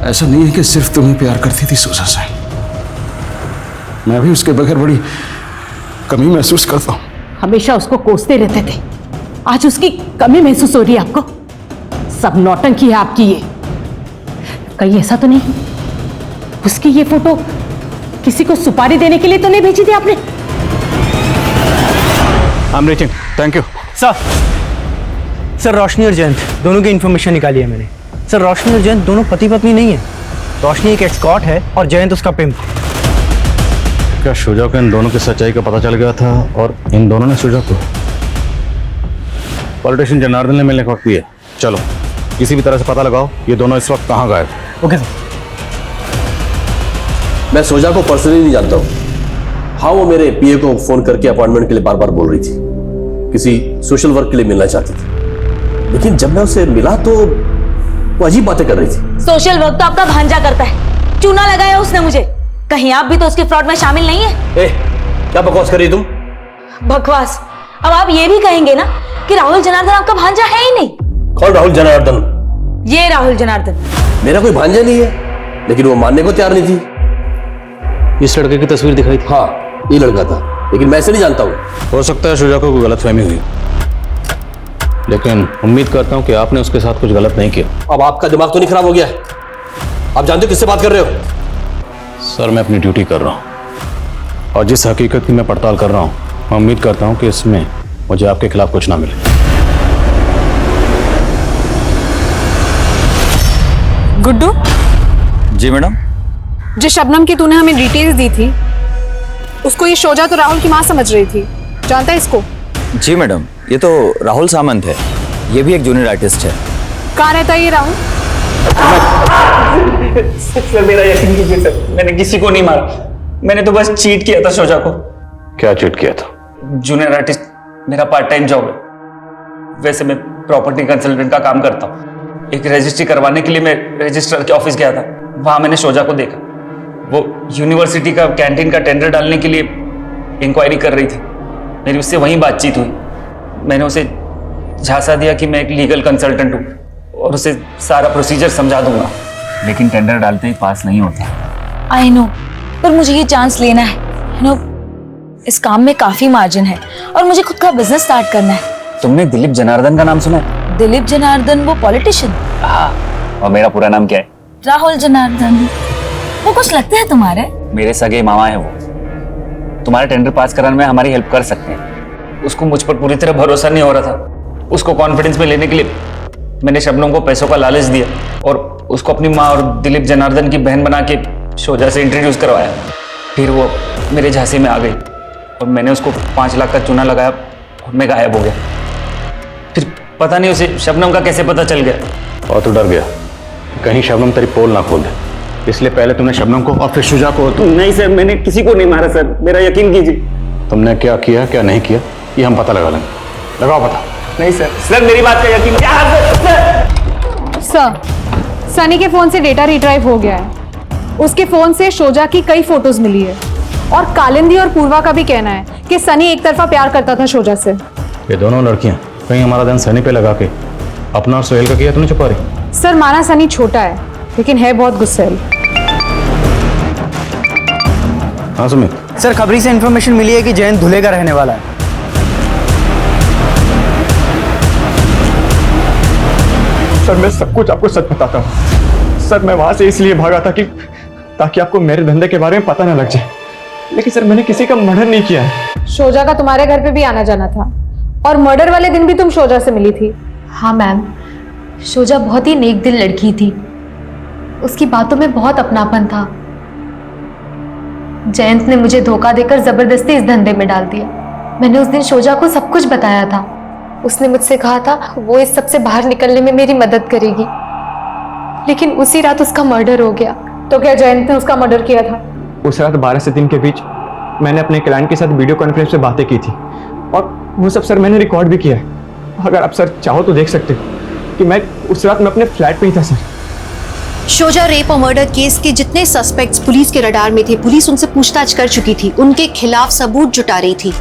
ऐसा नहीं है कि सिर्फ तुम्हें प्यार करती थी सुजा से, मैं भी उसके बगैर बड़ी कमी महसूस करता हूँ।
हमेशा उसको कोसते रहते थे, आज उसकी कमी महसूस हो रही है आपको? सब नौटंकी है आपकी ये। कहीं ऐसा तो नहीं उसकी ये फोटो किसी को सुपारी देने के लिए तो नहीं भेजी थी आपने?
I am reaching, thank you.
Sir Roshni और जयंत दोनों की इन्फॉर्मेशन निकाली है मैंने। सर रोशनी और जयंत दोनों पति पत्नी नहीं है। रोशनी एक एस्कॉर्ट है और जयंत उसका पिम्प।
क्या शुजा को इन दोनों की सच्चाई का पता चल गया था और इन दोनों ने शुजा को? पॉलिटिशियन जनार्दन ने मिलने का वक्त दिया, चलो किसी भी तरह से पता लगाओ ये दोनों इस वक्त कहाँ गायब।
Okay sir.
मैं शुजा को पर्सनली नहीं जानता हूँ। हाँ, वो मेरे पीए को फोन करके अपॉइंटमेंट के लिए बार बार बोल रही थी, किसी सोशल वर्क के लिए मिलना चाहती थी। लेकिन जब मैं उसे मिला तो वो अजीब बातें कर रही थी।
सोशल वर्क तो आपका भांजा करता है, चूना लगाया उसने मुझे। कहीं आप भी तो उसके फ्रॉड में शामिल नहीं है?
क्या बकवास कर रही तुम?
बकवास? अब आप ये भी कहेंगे ना कि राहुल जनार्दन आपका भांजा है ही नहीं?
कौन राहुल जनार्दन?
ये राहुल जनार्दन।
मेरा कोई भांजा नहीं है, लेकिन वो मानने को तैयार नहीं थी।
इस लड़के की तस्वीर दिखाई थी?
हाँ, ये लड़का था, लेकिन मैं इसे नहीं जानता हूँ।
हो सकता है शुजा को कोई गलतफहमी हुई, लेकिन उम्मीद करता हूँ कि आपने उसके साथ कुछ गलत नहीं किया।
अब आपका दिमाग तो नहीं खराब हो गया? आप जानते हो किससे बात कर रहे हो?
सर मैं अपनी ड्यूटी कर रहा हूँ और जिस हकीकत की मैं पड़ताल कर रहा हूँ, मैं उम्मीद करता हूँ कि इसमें मुझे आपके खिलाफ कुछ ना मिले।
गुड्डू?
जी मैडम।
जिस शबनम की तूने हमें डिटेल्स दी थी, उसको ये शुजा तो राहुल की माँ समझ रही थी। जानता है इसको?
जी मैडम, ये तो राहुल सामंत है, ये भी एक जूनियर आर्टिस्ट है।
कहाँ रहता है ये राहुल?
सर मेरा यकीन कीजिए सर, मैंने किसी को नहीं मारा, मैंने तो बस चीट किया था शुजा को।
क्या चीट किया था?
जूनियर आर्टिस्ट मेरा पार्ट टाइम जॉब है, वैसे मैं प्रॉपर्टी कंसल्टेंट का काम करता हूँ। एक रजिस्ट्री करवाने के लिए मैं रजिस्ट्रार के ऑफिस गया था। वहाँ मैंने शोजा को देखा। वो यूनिवर्सिटी का कैंटीन का टेंडर डालने के लिए इंक्वायरी कर रही थी। मेरी उससे वहीं बातचीत हुई। मैंने उसे झांसा दिया कि मैं एक लीगल कंसल्टेंट हूँ और उसे सारा प्रोसीजर समझा दूंगा, लेकिन टेंडर डालते ही पास नहीं होता।
आई नो, पर मुझे ये चांस लेना है। यू नो, इस काम में काफी मार्जिन है और मुझे खुद का बिजनेस स्टार्ट करना है।
तुमने दिलीप जनार्दन का नाम सुना है?
दिलीप जनार्दन, वो पॉलिटिशियन?
और मेरा पूरा नाम क्या है?
राहुल जनार्दन। वो कुछ लगते हैं तुम्हारे?
मेरे सगे मामा है वो। तुम्हारे टेंडर पास कराने में हमारी हेल्प कर सकते हैं। उसको मुझ पर पूरी तरह भरोसा नहीं हो रहा था। उसको कॉन्फिडेंस में लेने के लिए मैंने शबनम को पैसों का लालच दिया और उसको अपनी माँ और दिलीप जनार्दन की बहन बना के शोजा से इंट्रोड्यूस करवाया। फिर वो मेरे झांसे में आ गई और मैंने उसको 5 लाख का चूना लगाया और मैं गायब हो गया। फिर पता नहीं उसे शबनम का कैसे पता चल गया।
और तू डर गया कहीं शबनम तेरी पोल ना खोल दे, इसलिए पहले तुमने शबनम को और फिर शुजा को।
नहीं सर, मैंने किसी को नहीं मारा सर, मेरा यकीन कीजिए।
तुमने क्या किया क्या नहीं किया ये हम पता लगा लेंगे। लगाओ पता।
नहीं सर, सर मेरी बात का यकीन।
सर, सनी के फोन से डेटा रिट्राइव हो गया है। उसके फोन से शोजा की कई फोटोज मिली है और कालिंदी और पूर्वा का भी कहना है कि सनी एक तरफा प्यार करता था शोजा से।
ये दोनों लड़कियां कहीं हमारा ध्यान सनी पे लगा के अपना और सोहेल का किया तो नहीं छुपा रही?
सर, माना सनी छोटा है लेकिन है बहुत गुस्सैल।
हाँ सुमित।
सर, खबरी से इन्फॉर्मेशन मिली है कि जयंत धुले का रहने वाला है।
सर, मैं सब कुछ आपको सच बताता हूँ। सर, मैं वहां से इसलिए भागा था कि ताकि आपको मेरे धंधे के बारे में पता ना लग जाए। लेकिन सर, मैंने किसी का मर्डर नहीं किया है।
शोजा का तुम्हारे घर पे भी आना जाना था और मर्डर वाले दिन भी तुम शोजा से मिली थी।
हाँ मैम, शोजा बहुत ही नेक दिल लड़की थी। उसकी बातों में बहुत अपनापन था। जयंत ने मुझे धोखा देकर जबरदस्ती इस धंधे में डाल दिया। मैंने उस दिन शोजा को सब कुछ बताया था। उसने मुझसे कहा था वो इस सब से बाहर निकलने में मेरी मदद करेगी, लेकिन उसी रात उसका मर्डर हो गया।
तो क्या जयंत ने उसका मर्डर किया था?
उस रात 12 से 3 के बीच मैंने अपने क्लाइंट के साथ वीडियो कॉन्फ्रेंस पे बातें की थी और वो सब सर मैंने रिकॉर्ड भी किया है। अगर आप सर चाहो तो देख सकते हो कि मैं उस रात में अपने फ्लैट पे ही था सर।
शोजा रेप और मर्डर केस के जितने सस्पेक्ट्स पुलिस के रडार में थे, पुलिस उनसे पूछताछ कर चुकी थी, उनके खिलाफ सबूत जुटा रही थी।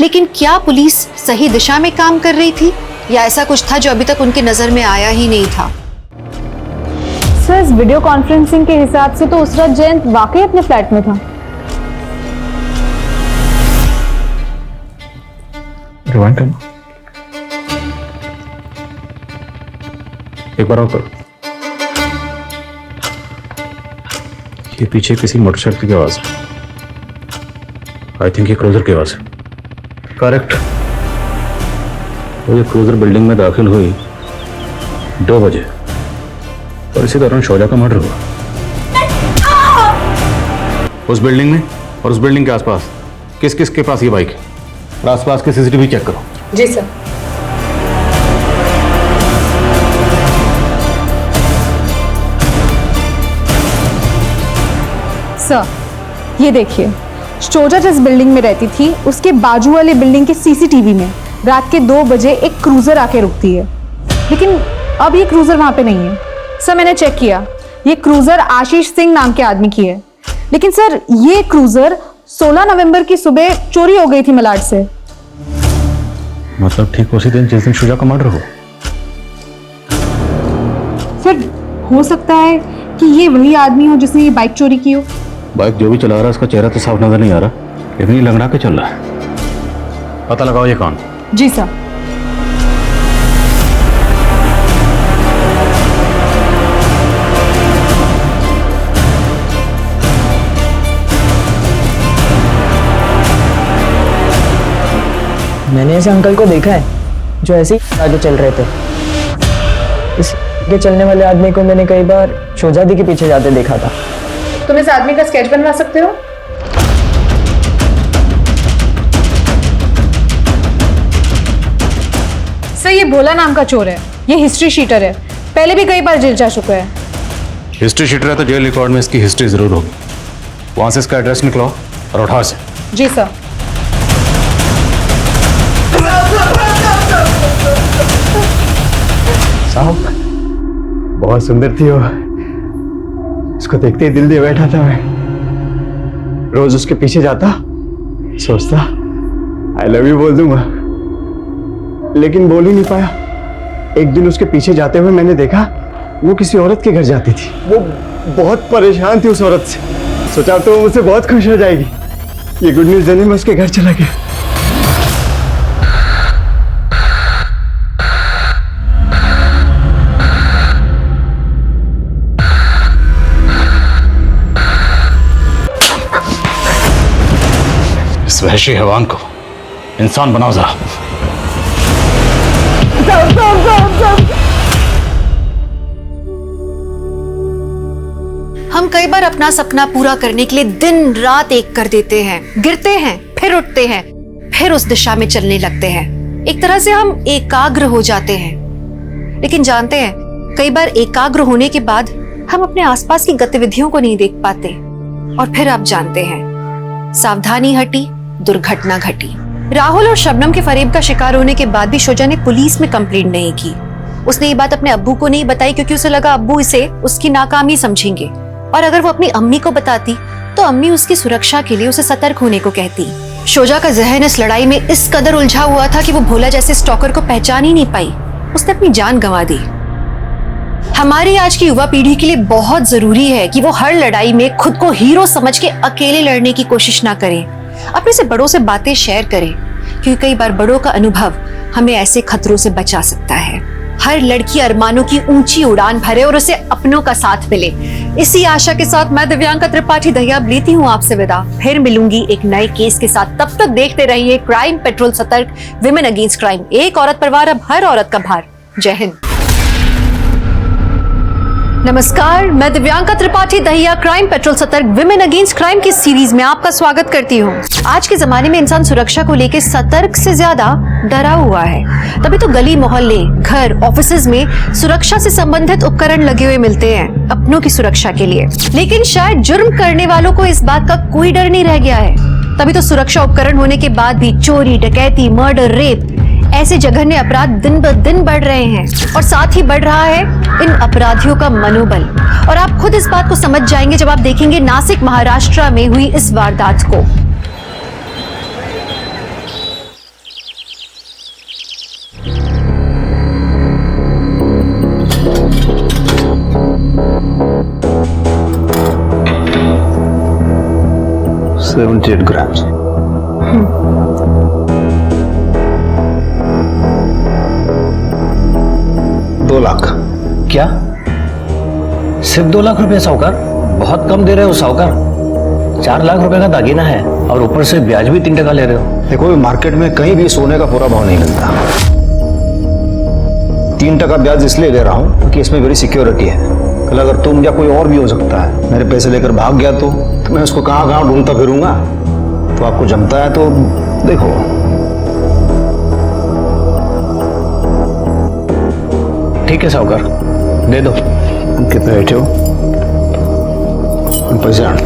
लेकिन क्या पुलिस सही दिशा में काम कर रही थी या ऐसा कुछ था जो अभी तक उनकी नजर में आया ही नहीं था?
सर, इस वीडियो कॉन्फ्रेंसिंग के हिसाब से तो उस रात जयंत वाकई अपने फ्लैट में था।
एक बार और करो। ये पीछे किसी मोटरसाइकिल की आवाज है। आई थिंक ये क्रूजर की आवाज है। करेक्ट। वो ये क्रूजर बिल्डिंग में दाखिल हुई 2 बजे और इसी दौरान शोजा का मर्डर हुआ। उस बिल्डिंग में और उस बिल्डिंग के आसपास किस किस के पास ये बाइक है और आसपास के सीसीटीवी चेक करो।
जी सर। सर, ये देखिए, शोजा जिस बिल्डिंग में रहती थी उसके बाजू वाले बिल्डिंग के सीसीटीवी में रात के 2 बजे एक क्रूजर आके रुकती है, लेकिन अब ये क्रूजर वहां पे नहीं है। सर, मैंने चेक किया, ये क्रूजर आशीष सिंह नाम के आदमी की है। लेकिन सर, ये क्रूजर 16 नवंबर की सुबह चोरी हो गई थी मलाड से।
मतलब ठीक उसी दिन जिस दिन शुजा का मर्डर हुआ?
सर, हो सकता है कि ये वही आदमी हो जिसने ये बाइक चोरी की हो।
बाइक जो भी चला रहा है उसका चेहरा तो साफ नजर नहीं आ रहा, लेकिन ये लंगड़ा के चल रहा है। पता लगाओ ये कौन।
जी सर।
मैंने ऐसे अंकल को देखा है जो ऐसे ही आगे चल रहे थे। इसके चलने वाले आदमी को मैंने कई बार शोजादी के पीछे जाते देखा था।
तुम इस आदमी का स्केच बनवा सकते हो? सर, ये भोला नाम का चोर है, ये हिस्ट्री शीटर है, पहले भी कई बार जेल जा चुका है।
हिस्ट्री शीटर है तो जेल रिकॉर्ड में इसकी हिस्ट्री जरूर होगी। वहां से इसका एड्रेस निकलो और उठा से।
जी सर।
साहब बहुत सुंदर थी वो। उसको देखते ही दिल दे बैठा था मैं। रोज उसके पीछे जाता, सोचता आई लव यू बोल दूंगा, लेकिन बोल ही नहीं पाया। एक दिन उसके पीछे जाते हुए मैंने देखा वो किसी औरत के घर जाती थी। वो बहुत परेशान थी उस औरत से। सोचा तो वो मुझसे बहुत खुश हो जाएगी। ये गुड न्यूज देने में उसके घर चला गया।
इस वहशी हैवान को इंसान बनाओ जरा।
हम कई बार अपना सपना पूरा करने के लिए दिन रात एक कर देते हैं, गिरते हैं, फिर उठते हैं, फिर उस दिशा में चलने लगते हैं। एक तरह से हम एकाग्र हो जाते हैं। लेकिन जानते हैं, कई बार एकाग्र होने के बाद हम अपने आसपास की गतिविधियों को नहीं देख पाते और फिर आप जानते हैं, सावधानी हटी, दुर्घटना घटी। राहुल और शबनम के फरेब का शिकार होने के बाद भी शोजा ने पुलिस में कंप्लेंट नहीं की। उसने ये बात अपने अब्बू को नहीं बताई क्योंकि उसे लगा अब्बू इसे उसकी नाकामी समझेंगे, और अगर वो अपनी अम्मी को बताती तो अम्मी उसकी सुरक्षा के लिए उसे सतर्क होने को कहती। शोजा का जहन इस लड़ाई में इस कदर उलझा हुआ था कि वो भोला जैसे स्टॉकर को पहचान ही नहीं पाई। उसने अपनी जान गंवा दी। हमारी आज की युवा पीढ़ी के लिए बहुत जरूरी है कि वो हर लड़ाई में खुद को हीरो समझ के अकेले लड़ने की कोशिश ना करें। अपने से बड़ों से बातें शेयर करें, क्योंकि कई बार बड़ों का अनुभव हमें ऐसे खतरों से बचा सकता है। हर लड़की अरमानों की ऊंची उड़ान भरे और उसे अपनों का साथ मिले। इसी आशा के साथ मैं दिव्यांका त्रिपाठी दहिया लेती हूँ आपसे विदा। फिर मिलूंगी एक नए केस के साथ। तब तक देखते रहिए क्राइम पेट्रोल सतर्क, विमेन अगेंस्ट क्राइम। एक औरत पर वार, अब हर औरत का भार। जय हिंद। नमस्कार, मैं दिव्यांका त्रिपाठी दहिया क्राइम पेट्रोल सतर्क, विमेन अगेंस्ट क्राइम की सीरीज में आपका स्वागत करती हूँ। आज के जमाने में इंसान सुरक्षा को लेकर सतर्क से ज्यादा डरा हुआ है। तभी तो गली मोहल्ले, घर, ऑफिसेज में सुरक्षा से संबंधित उपकरण लगे हुए मिलते हैं अपनों की सुरक्षा के लिए। लेकिन शायद जुर्म करने वालों को इस बात का कोई डर नहीं रह गया है। तभी तो सुरक्षा उपकरण होने के बाद भी चोरी, डकैती, मर्डर, रेप ऐसे जघन्य अपराध दिन ब दिन बढ़ रहे हैं, और साथ ही बढ़ रहा है इन अपराधियों का मनोबल। और आप खुद इस बात को समझ जाएंगे जब आप देखेंगे नासिक, महाराष्ट्र में हुई इस वारदात को।
$78 grams. 2 लाख। क्या सिर्फ 2 लाख रुपए साहूकार? बहुत कम दे रहे हो साहूकार। 4 लाख रुपए का दागीना है और ऊपर से ब्याज भी 3% ले रहे हो। देखो, मार्केट में कहीं भी सोने का पूरा भाव नहीं मिलता। 3% ब्याज इसलिए दे रहा हूँ क्योंकि इसमें मेरी सिक्योरिटी है। कल अगर तुम या कोई और भी हो सकता है मेरे पैसे लेकर भाग गया तो मैं उसको कहाँ कहाँ ढूंढता फिरूंगा। तो आपको जमता है तो देखो। ठीक है साहूकार, दे दो। कितने बैठे हो? पैसे आने।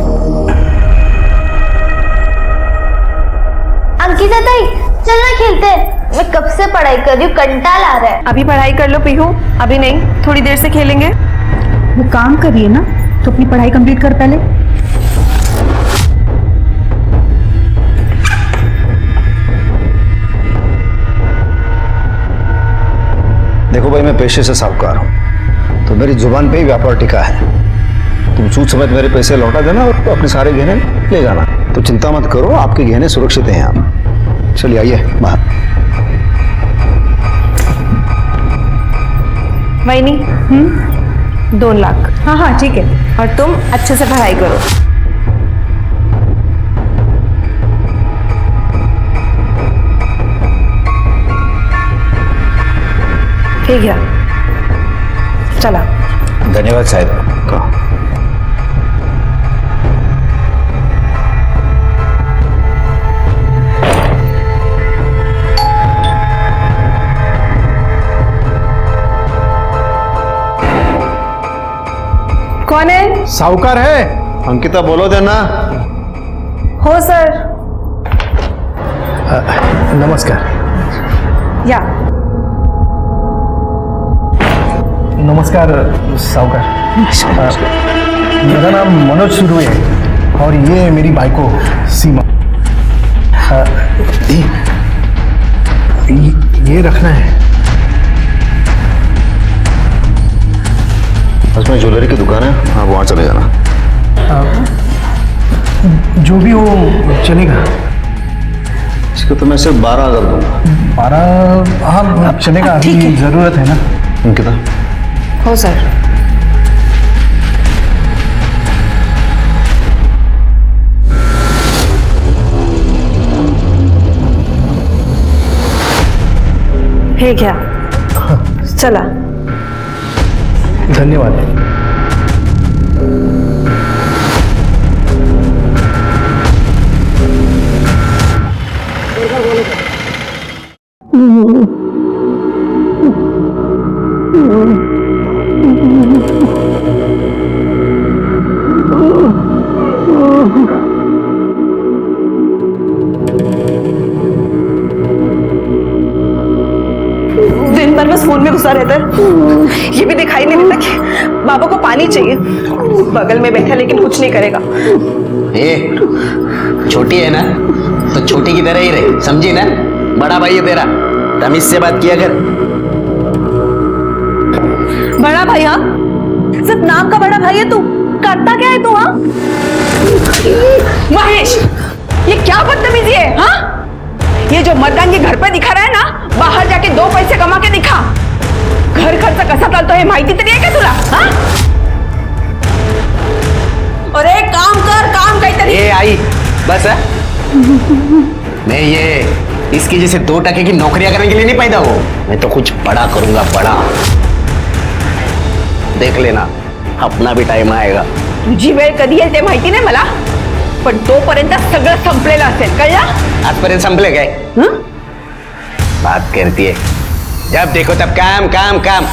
अंकिता ताई, चलना खेलते हैं। मैं कब से पढ़ाई कर रही हूँ, कंटाल आ रहा है।
अभी पढ़ाई कर लो पीहू, अभी नहीं, थोड़ी देर से खेलेंगे।
वो काम करिए ना, तो अपनी पढ़ाई कंप्लीट कर पहले।
देखो भाई, मैं पेशे से साहूकार हूँ तो मेरी जुबान पे ही व्यापार टिका है। तुम सूद समेत मेरे पैसे लौटा देना और अपने सारे गहने ले जाना। तो चिंता मत करो, आपके गहने सुरक्षित हैं यहाँ। चलिए आइए बाहर।
वहीनी, 2 लाख।
हाँ हाँ ठीक है।
और तुम अच्छे से पढ़ाई करो। ठीक है, चला।
धन्यवाद साहब का।
कौन है?
साहूकार है। अंकिता बोलो देना।
हो सर।
नमस्कार।
या
नमस्कार सावकार। मेरा नाम मनोज सुरवे है और ये मेरी बाइको सीमा। ये रखना है।
बस में ज्वेलरी की दुकान है, आप वहाँ चले जाना।
जो भी हो चलेगा।
इसको तो मैं सिर्फ 12 कर दूंगा।
12? हाँ चलेगा, अभी जरूरत है ना।
अंकिता
हो सर।
है क्या? चला।
धन्यवाद।
दिन भर बस फोन में घुसा रहता है। ये भी दिखाई नहीं देता कि बाबा को पानी चाहिए। बगल में बैठा लेकिन कुछ नहीं करेगा।
छोटी है ना तो छोटी की तरह ही रहे, समझी ना? बड़ा भाई है तेरा, तमीज से बात किया कर।
बड़ा भाई? हाँ, सिर्फ नाम का बड़ा भाई है तू। करता क्या है तू? हाँ महेश, ये क्या बदतमीजी है? हाँ, ये जो मर्दांगी घर पे दिखा रहा है ना, बाहर जाके 2 पैसे कमा के दिखा। घर खर्च कसा चालतो हे माहिती तरी आहे का तुला? हाँ? अरे काम कर, काम काहीतरी।
ए आई बस है? मैं ये इसकी जैसे 2% की नौकरियां करने के लिए नहीं पैदा हुआ। मैं तो कुछ बड़ा करूंगा, बड़ा। देख लेना, अपना भी टाइम आएगा।
तुझी वेळ कधी येईल ते माहिती नाही मला, पण तोपर्यंत सगळं संपलेलं असेल, कळलं?
आजपर्यंत संपले काय? बात करती है, जब देखो तब काम काम काम।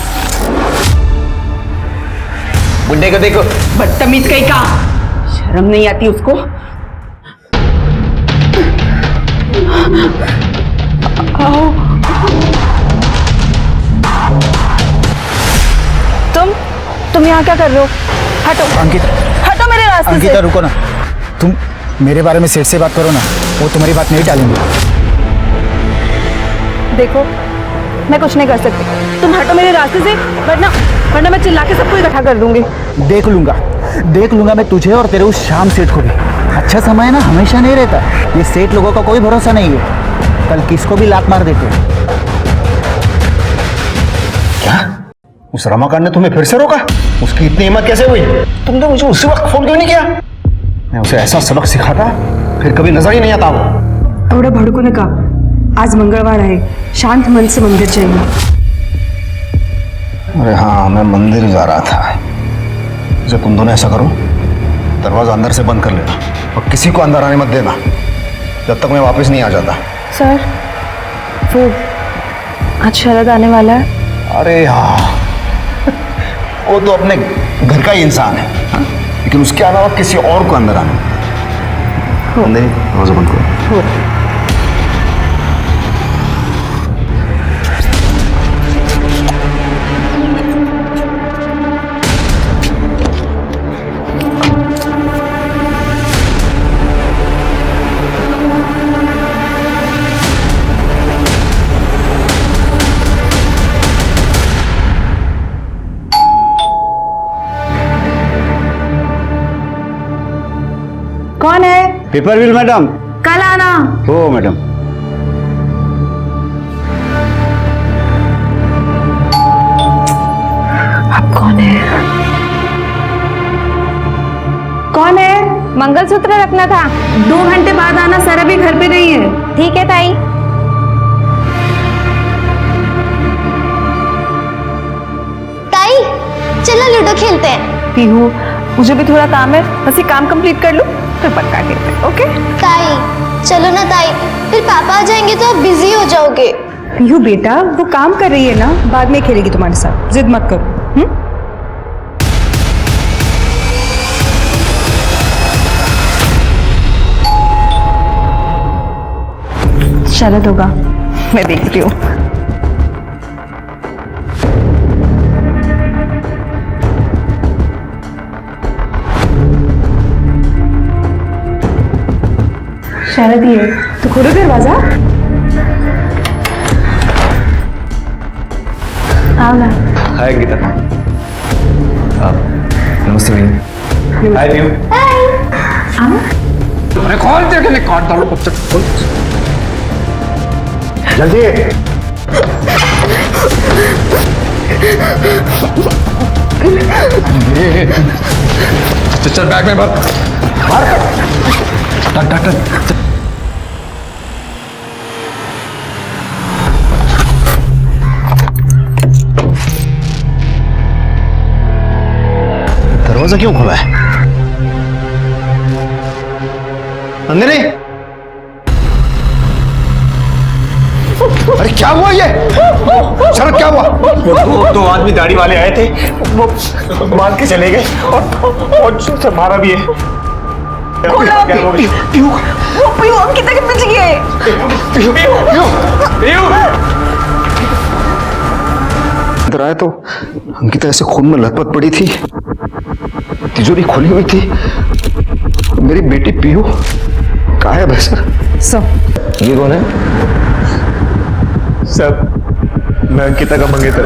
बुड्ढे को देखो,
बदतमीज कहीं का, शर्म नहीं आती उसको?
तुम यहाँ क्या कर रहे हो? हटो
अंकिता,
हटो मेरे रास्ते से।
अंकिता रुको ना, तुम मेरे बारे में सेठ से बात करो ना, वो तुम्हारी बात नहीं टालेंगे।
देखो, मैं कुछ नहीं कर सकती। तुम हटो मेरे रास्ते से, वरना मैं चिल्ला के सबको इकट्ठा कर दूंगी।
देख लूंगा मैं तुझे और तेरे उस शाम सेठ को भी। अच्छा समय ना हमेशा नहीं रहता, ये सेठ लोगों का कोई भरोसा नहीं है, कल किसको भी लात मार देते हैं।
क्या? उस रमाकांत ने तुम्हें फिर से रोका? उसकी इतनी हिम्मत कैसे हुई? तुमने मुझे उसी वक्त फोन क्यों नहीं किया? मैं उसे ऐसा सबक सिखाता फिर कभी नजर ही नहीं आता वो।
एवढं भडकू नका, आज मंगळवार आहे, शांत मन से मंदिर जाइए।
अरे हाँ, मैं मंदिर जा रहा था। जब तुम दोनों ऐसा करो, दरवाजा अंदर से बंद कर लेना और किसी को अंदर आने मत देना जब तक मैं वापस नहीं आ जाता।
सर, वो आज शरद आने वाला है।
अरे हाँ, वो तो अपने घर का ही इंसान है, हाँ? लेकिन उसके अलावा किसी और को अंदर आना नहीं। दरवाजा बंद करो।
कौन है?
Paper bill madam.
कल आना।
हो मैडम।
आप कौन है? कौन है? मंगलसूत्र रखना था। 2 घंटे बाद आना, सर अभी घर पे नहीं है। ठीक है ताई।
ताई चलो लूडो खेलते हैं।
पीहू, मुझे भी थोड़ा काम है, बस ये काम कंप्लीट कर लूं फिर पक्का खेलते हैं। ओके
ताई चलो ना ताई, फिर पापा आ जाएंगे तो आप बिजी हो जाओगे।
पीहू बेटा, वो काम कर रही है ना, बाद में खेलेगी तुम्हारे साथ, जिद मत करो। शरद होगा, मैं देखती हूँ। शायद ये तो खोलो दरवाजा। आओ ना।
हाय गीता। नमस्ते भैया। हाय भैया। अरे खोल दे के काट दो कब तक खोल जल्दी। चल बैग में भर टक। दरवाजा क्यों खोला है? अंदर नहीं। अरे क्या हुआ ये? सर क्या हुआ? दो आदमी दाढ़ी वाले आए थे, वो मार के चले गए और से मारा भी है।
पीयू अंकिता के पीछे गए।
अंदर आया तो अंकिता ऐसे खून में लथपथ पड़ी थी, तिजोरी खोली हुई थी। मेरी बेटी पीयू गायब है सर। ये कौन है?
सर मैं अंकिता का मंगेतर।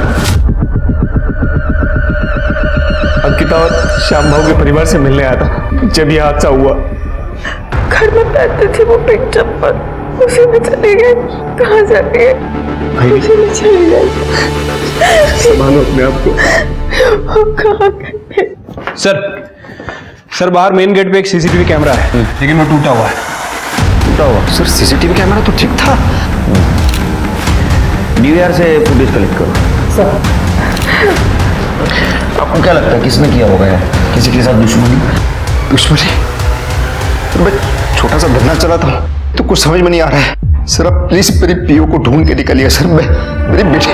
अंकिता और श्याम भाव के परिवार से मिलने आया था जब ये हादसा हुआ।
घर में बैठते थे वो पिक चप्पल, उसी में चले गए। कहाँ जाते हैं? उसी में चले गए।
संभालो अपने आप को।
कहाँ गए?
सर बाहर मेन गेट पे एक सीसीटीवी कैमरा है, लेकिन वो टूटा हुआ है।
टूटा हुआ? सर सीसीटीवी कैमरा तो ठीक था। डीवीआर से फुटेज कलेक्ट करो।
सर
आपको क्या लगता है किसने किया होगा यार? किसी के साथ दुश्मनी? मैं छोटा सा धरना चला था तो कुछ समझ में नहीं आ रहा है सर। आप प्लीज मेरी पीओ को ढूंढ के निकलिए सर। मैं मेरी बेटी।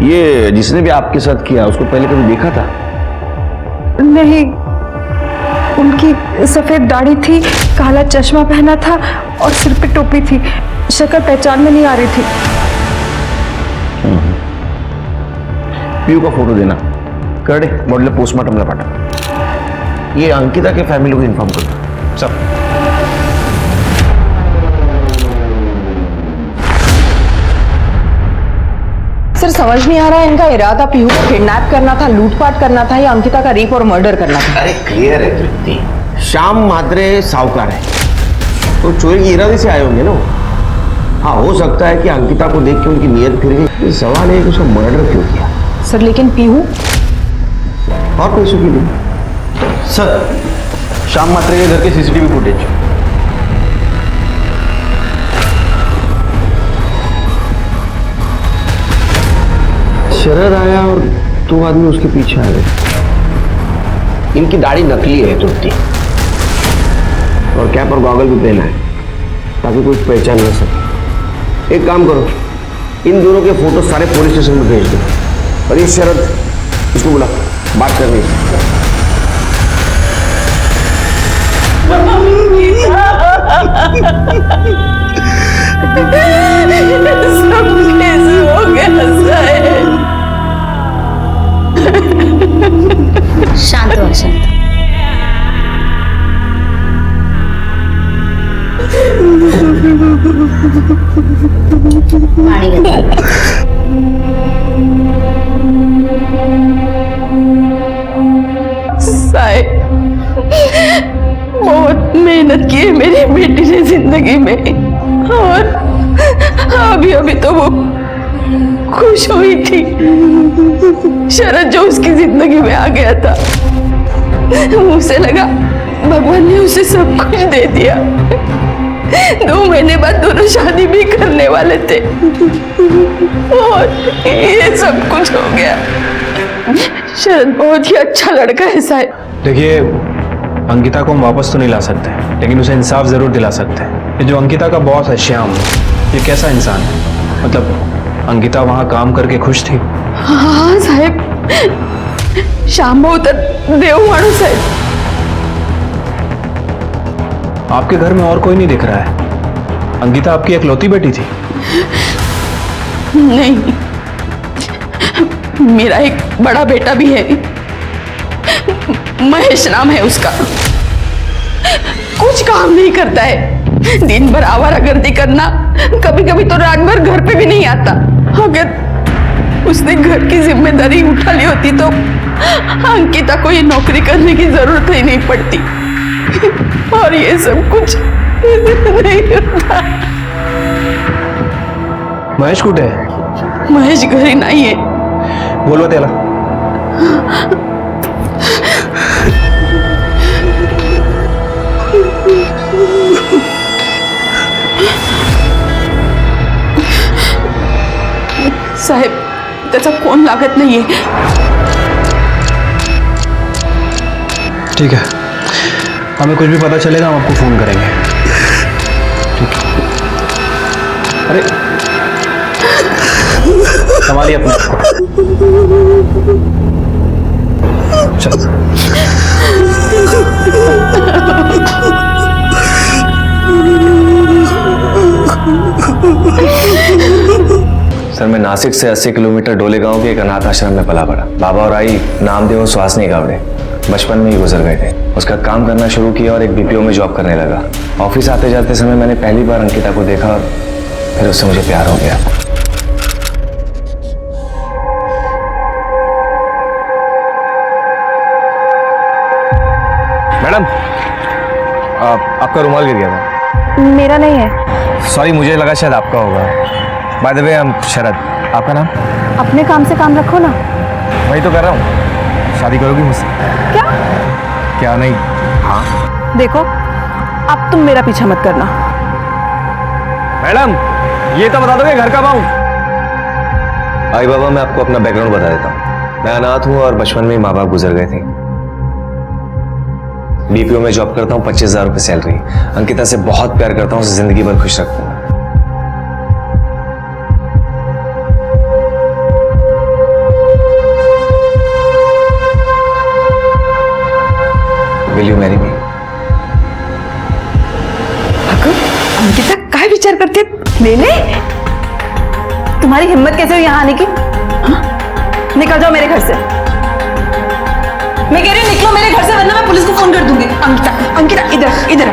ये जिसने भी आपके साथ किया उसको पहले कभी देखा था?
नहीं, उनकी सफेद दाढ़ी थी, काला चश्मा पहना था और सिर पे टोपी थी। शक्ल पहचान में नहीं आ रही थी।
पीयू का फोटो देना, कर दे बॉडीला पोस्टमार्टमला पाठव। ये अंकिता के फैमिली को इन्फॉर्म करो सब।
सर समझ नहीं आ रहा है इनका इरादा पीहू को किडनैप करना था, लूटपाट करना था या अंकिता का रेप और मर्डर करना था।
अरे क्लियर है तृप्ति, श्याम म्हात्रे साहूकार है तो चोरी के इरादे से आए होंगे ना। हाँ हो सकता है कि अंकिता को देख के उनकी नीयत फिर गई। सवाल है कि उसका मर्डर क्यों किया?
सर लेकिन पीहू
और पैसों के लिए। सर श्याम म्हात्रे के घर के सीसीटीवी फुटेज। शरद आया और दो आदमी उसके पीछे आ गए। इनकी दाढ़ी नकली है तृप्ति, और कैप और गॉगल भी पहना है ताकि कोई पहचान न सके। एक काम करो, इन दोनों के फोटो सारे पुलिस स्टेशन में भेज दो और ये शरद इसको बुला, बात करनी है।
सब कैसे हो गया?
शांत हो शांत। पानी
साहिब बहुत मेहनत की है मेरी बेटी ने जिंदगी में, और अभी तो वो खुश हुई थी। शरद जो उसकी जिंदगी में आ गया था, उसे लगा भगवान ने उसे सब कुछ दे दिया। 2 महीने बाद दोनों शादी भी करने वाले थे और ये सब कुछ हो गया। शरद बहुत ही अच्छा लड़का है साहिब।
देखिए अंकिता को हम वापस तो नहीं ला सकते, लेकिन उसे इंसाफ जरूर दिला सकते हैं। ये जो अंकिता का बॉस है श्याम, ये कैसा इंसान है? मतलब अंकिता वहां काम करके खुश थी?
हाँ साहेब, श्याम बहुत देव माणूस है।
आपके घर में और कोई नहीं दिख रहा है। अंकिता आपकी इकलौती बेटी थी?
नहीं, मेरा एक बड़ा बेटा भी है। महेश नाम है उसका। कुछ काम नहीं करता है, दिन भर आवारागर्दी करना, कभी कभी तो रात भर घर पे भी नहीं आता। अगर उसने घर की जिम्मेदारी उठा ली होती तो अंकिता को ये नौकरी करने की जरूरत ही नहीं पड़ती, और ये सब कुछ नहीं होता।
महेश कुठे आहे?
महेश घरी नाहीये.
बोलवा त्याला.
साहेब, त्याचा फोन लागत नाहीये.
ठीक है, हमें कुछ भी पता चलेगा हम आपको फोन करेंगे. ठीक है. अरे संभालिए अपना. चल.
सर, मैं नासिक से 80 किलोमीटर डोले गांव के एक अनाथ आश्रम में पला पड़ा. बाबा और आई नामदेव सुहासनी गावड़े बचपन में ही गुजर गए थे. उसका काम करना शुरू किया और एक बीपीओ में जॉब करने लगा. ऑफिस आते जाते समय मैंने पहली बार अंकिता को देखा और फिर उससे मुझे प्यार हो गया. मैडम, आपका रुमाल गिर गया था.
मेरा नहीं है.
सॉरी, मुझे लगा शायद आपका होगा. By the way, I am Sharad. आपका नाम?
अपने काम से काम रखो ना.
वही तो कर रहा हूँ. शादी करोगी मुझसे?
क्या?
क्या नहीं? हाँ.
देखो, अब तुम मेरा पीछा मत करना.
मैडम, ये तो बता दो कि घर कब आऊं? आई बाबा, मैं आपको अपना बैकग्राउंड बता देता हूँ. मैं अनाथ हूँ और बचपन में ही माँ बाप गुजर गए थे. बीपीओ में जॉब करता हूँ, 25,000 रुपये सैलरी. अंकिता से बहुत प्यार करता हूँ, उसे जिंदगी भर खुश रखता हूँ. Will you marry me?
Ankita काय विचार करते? लेने?
तुम्हारी हिम्मत कैसे हुई यहाँ आने की? निकल जाओ मेरे घर से.
मैं कह रही हूँ निकलो मेरे घर से, वरना मैं पुलिस को फोन कर दूंगी. अंकिता, अंकिता, इधर इधर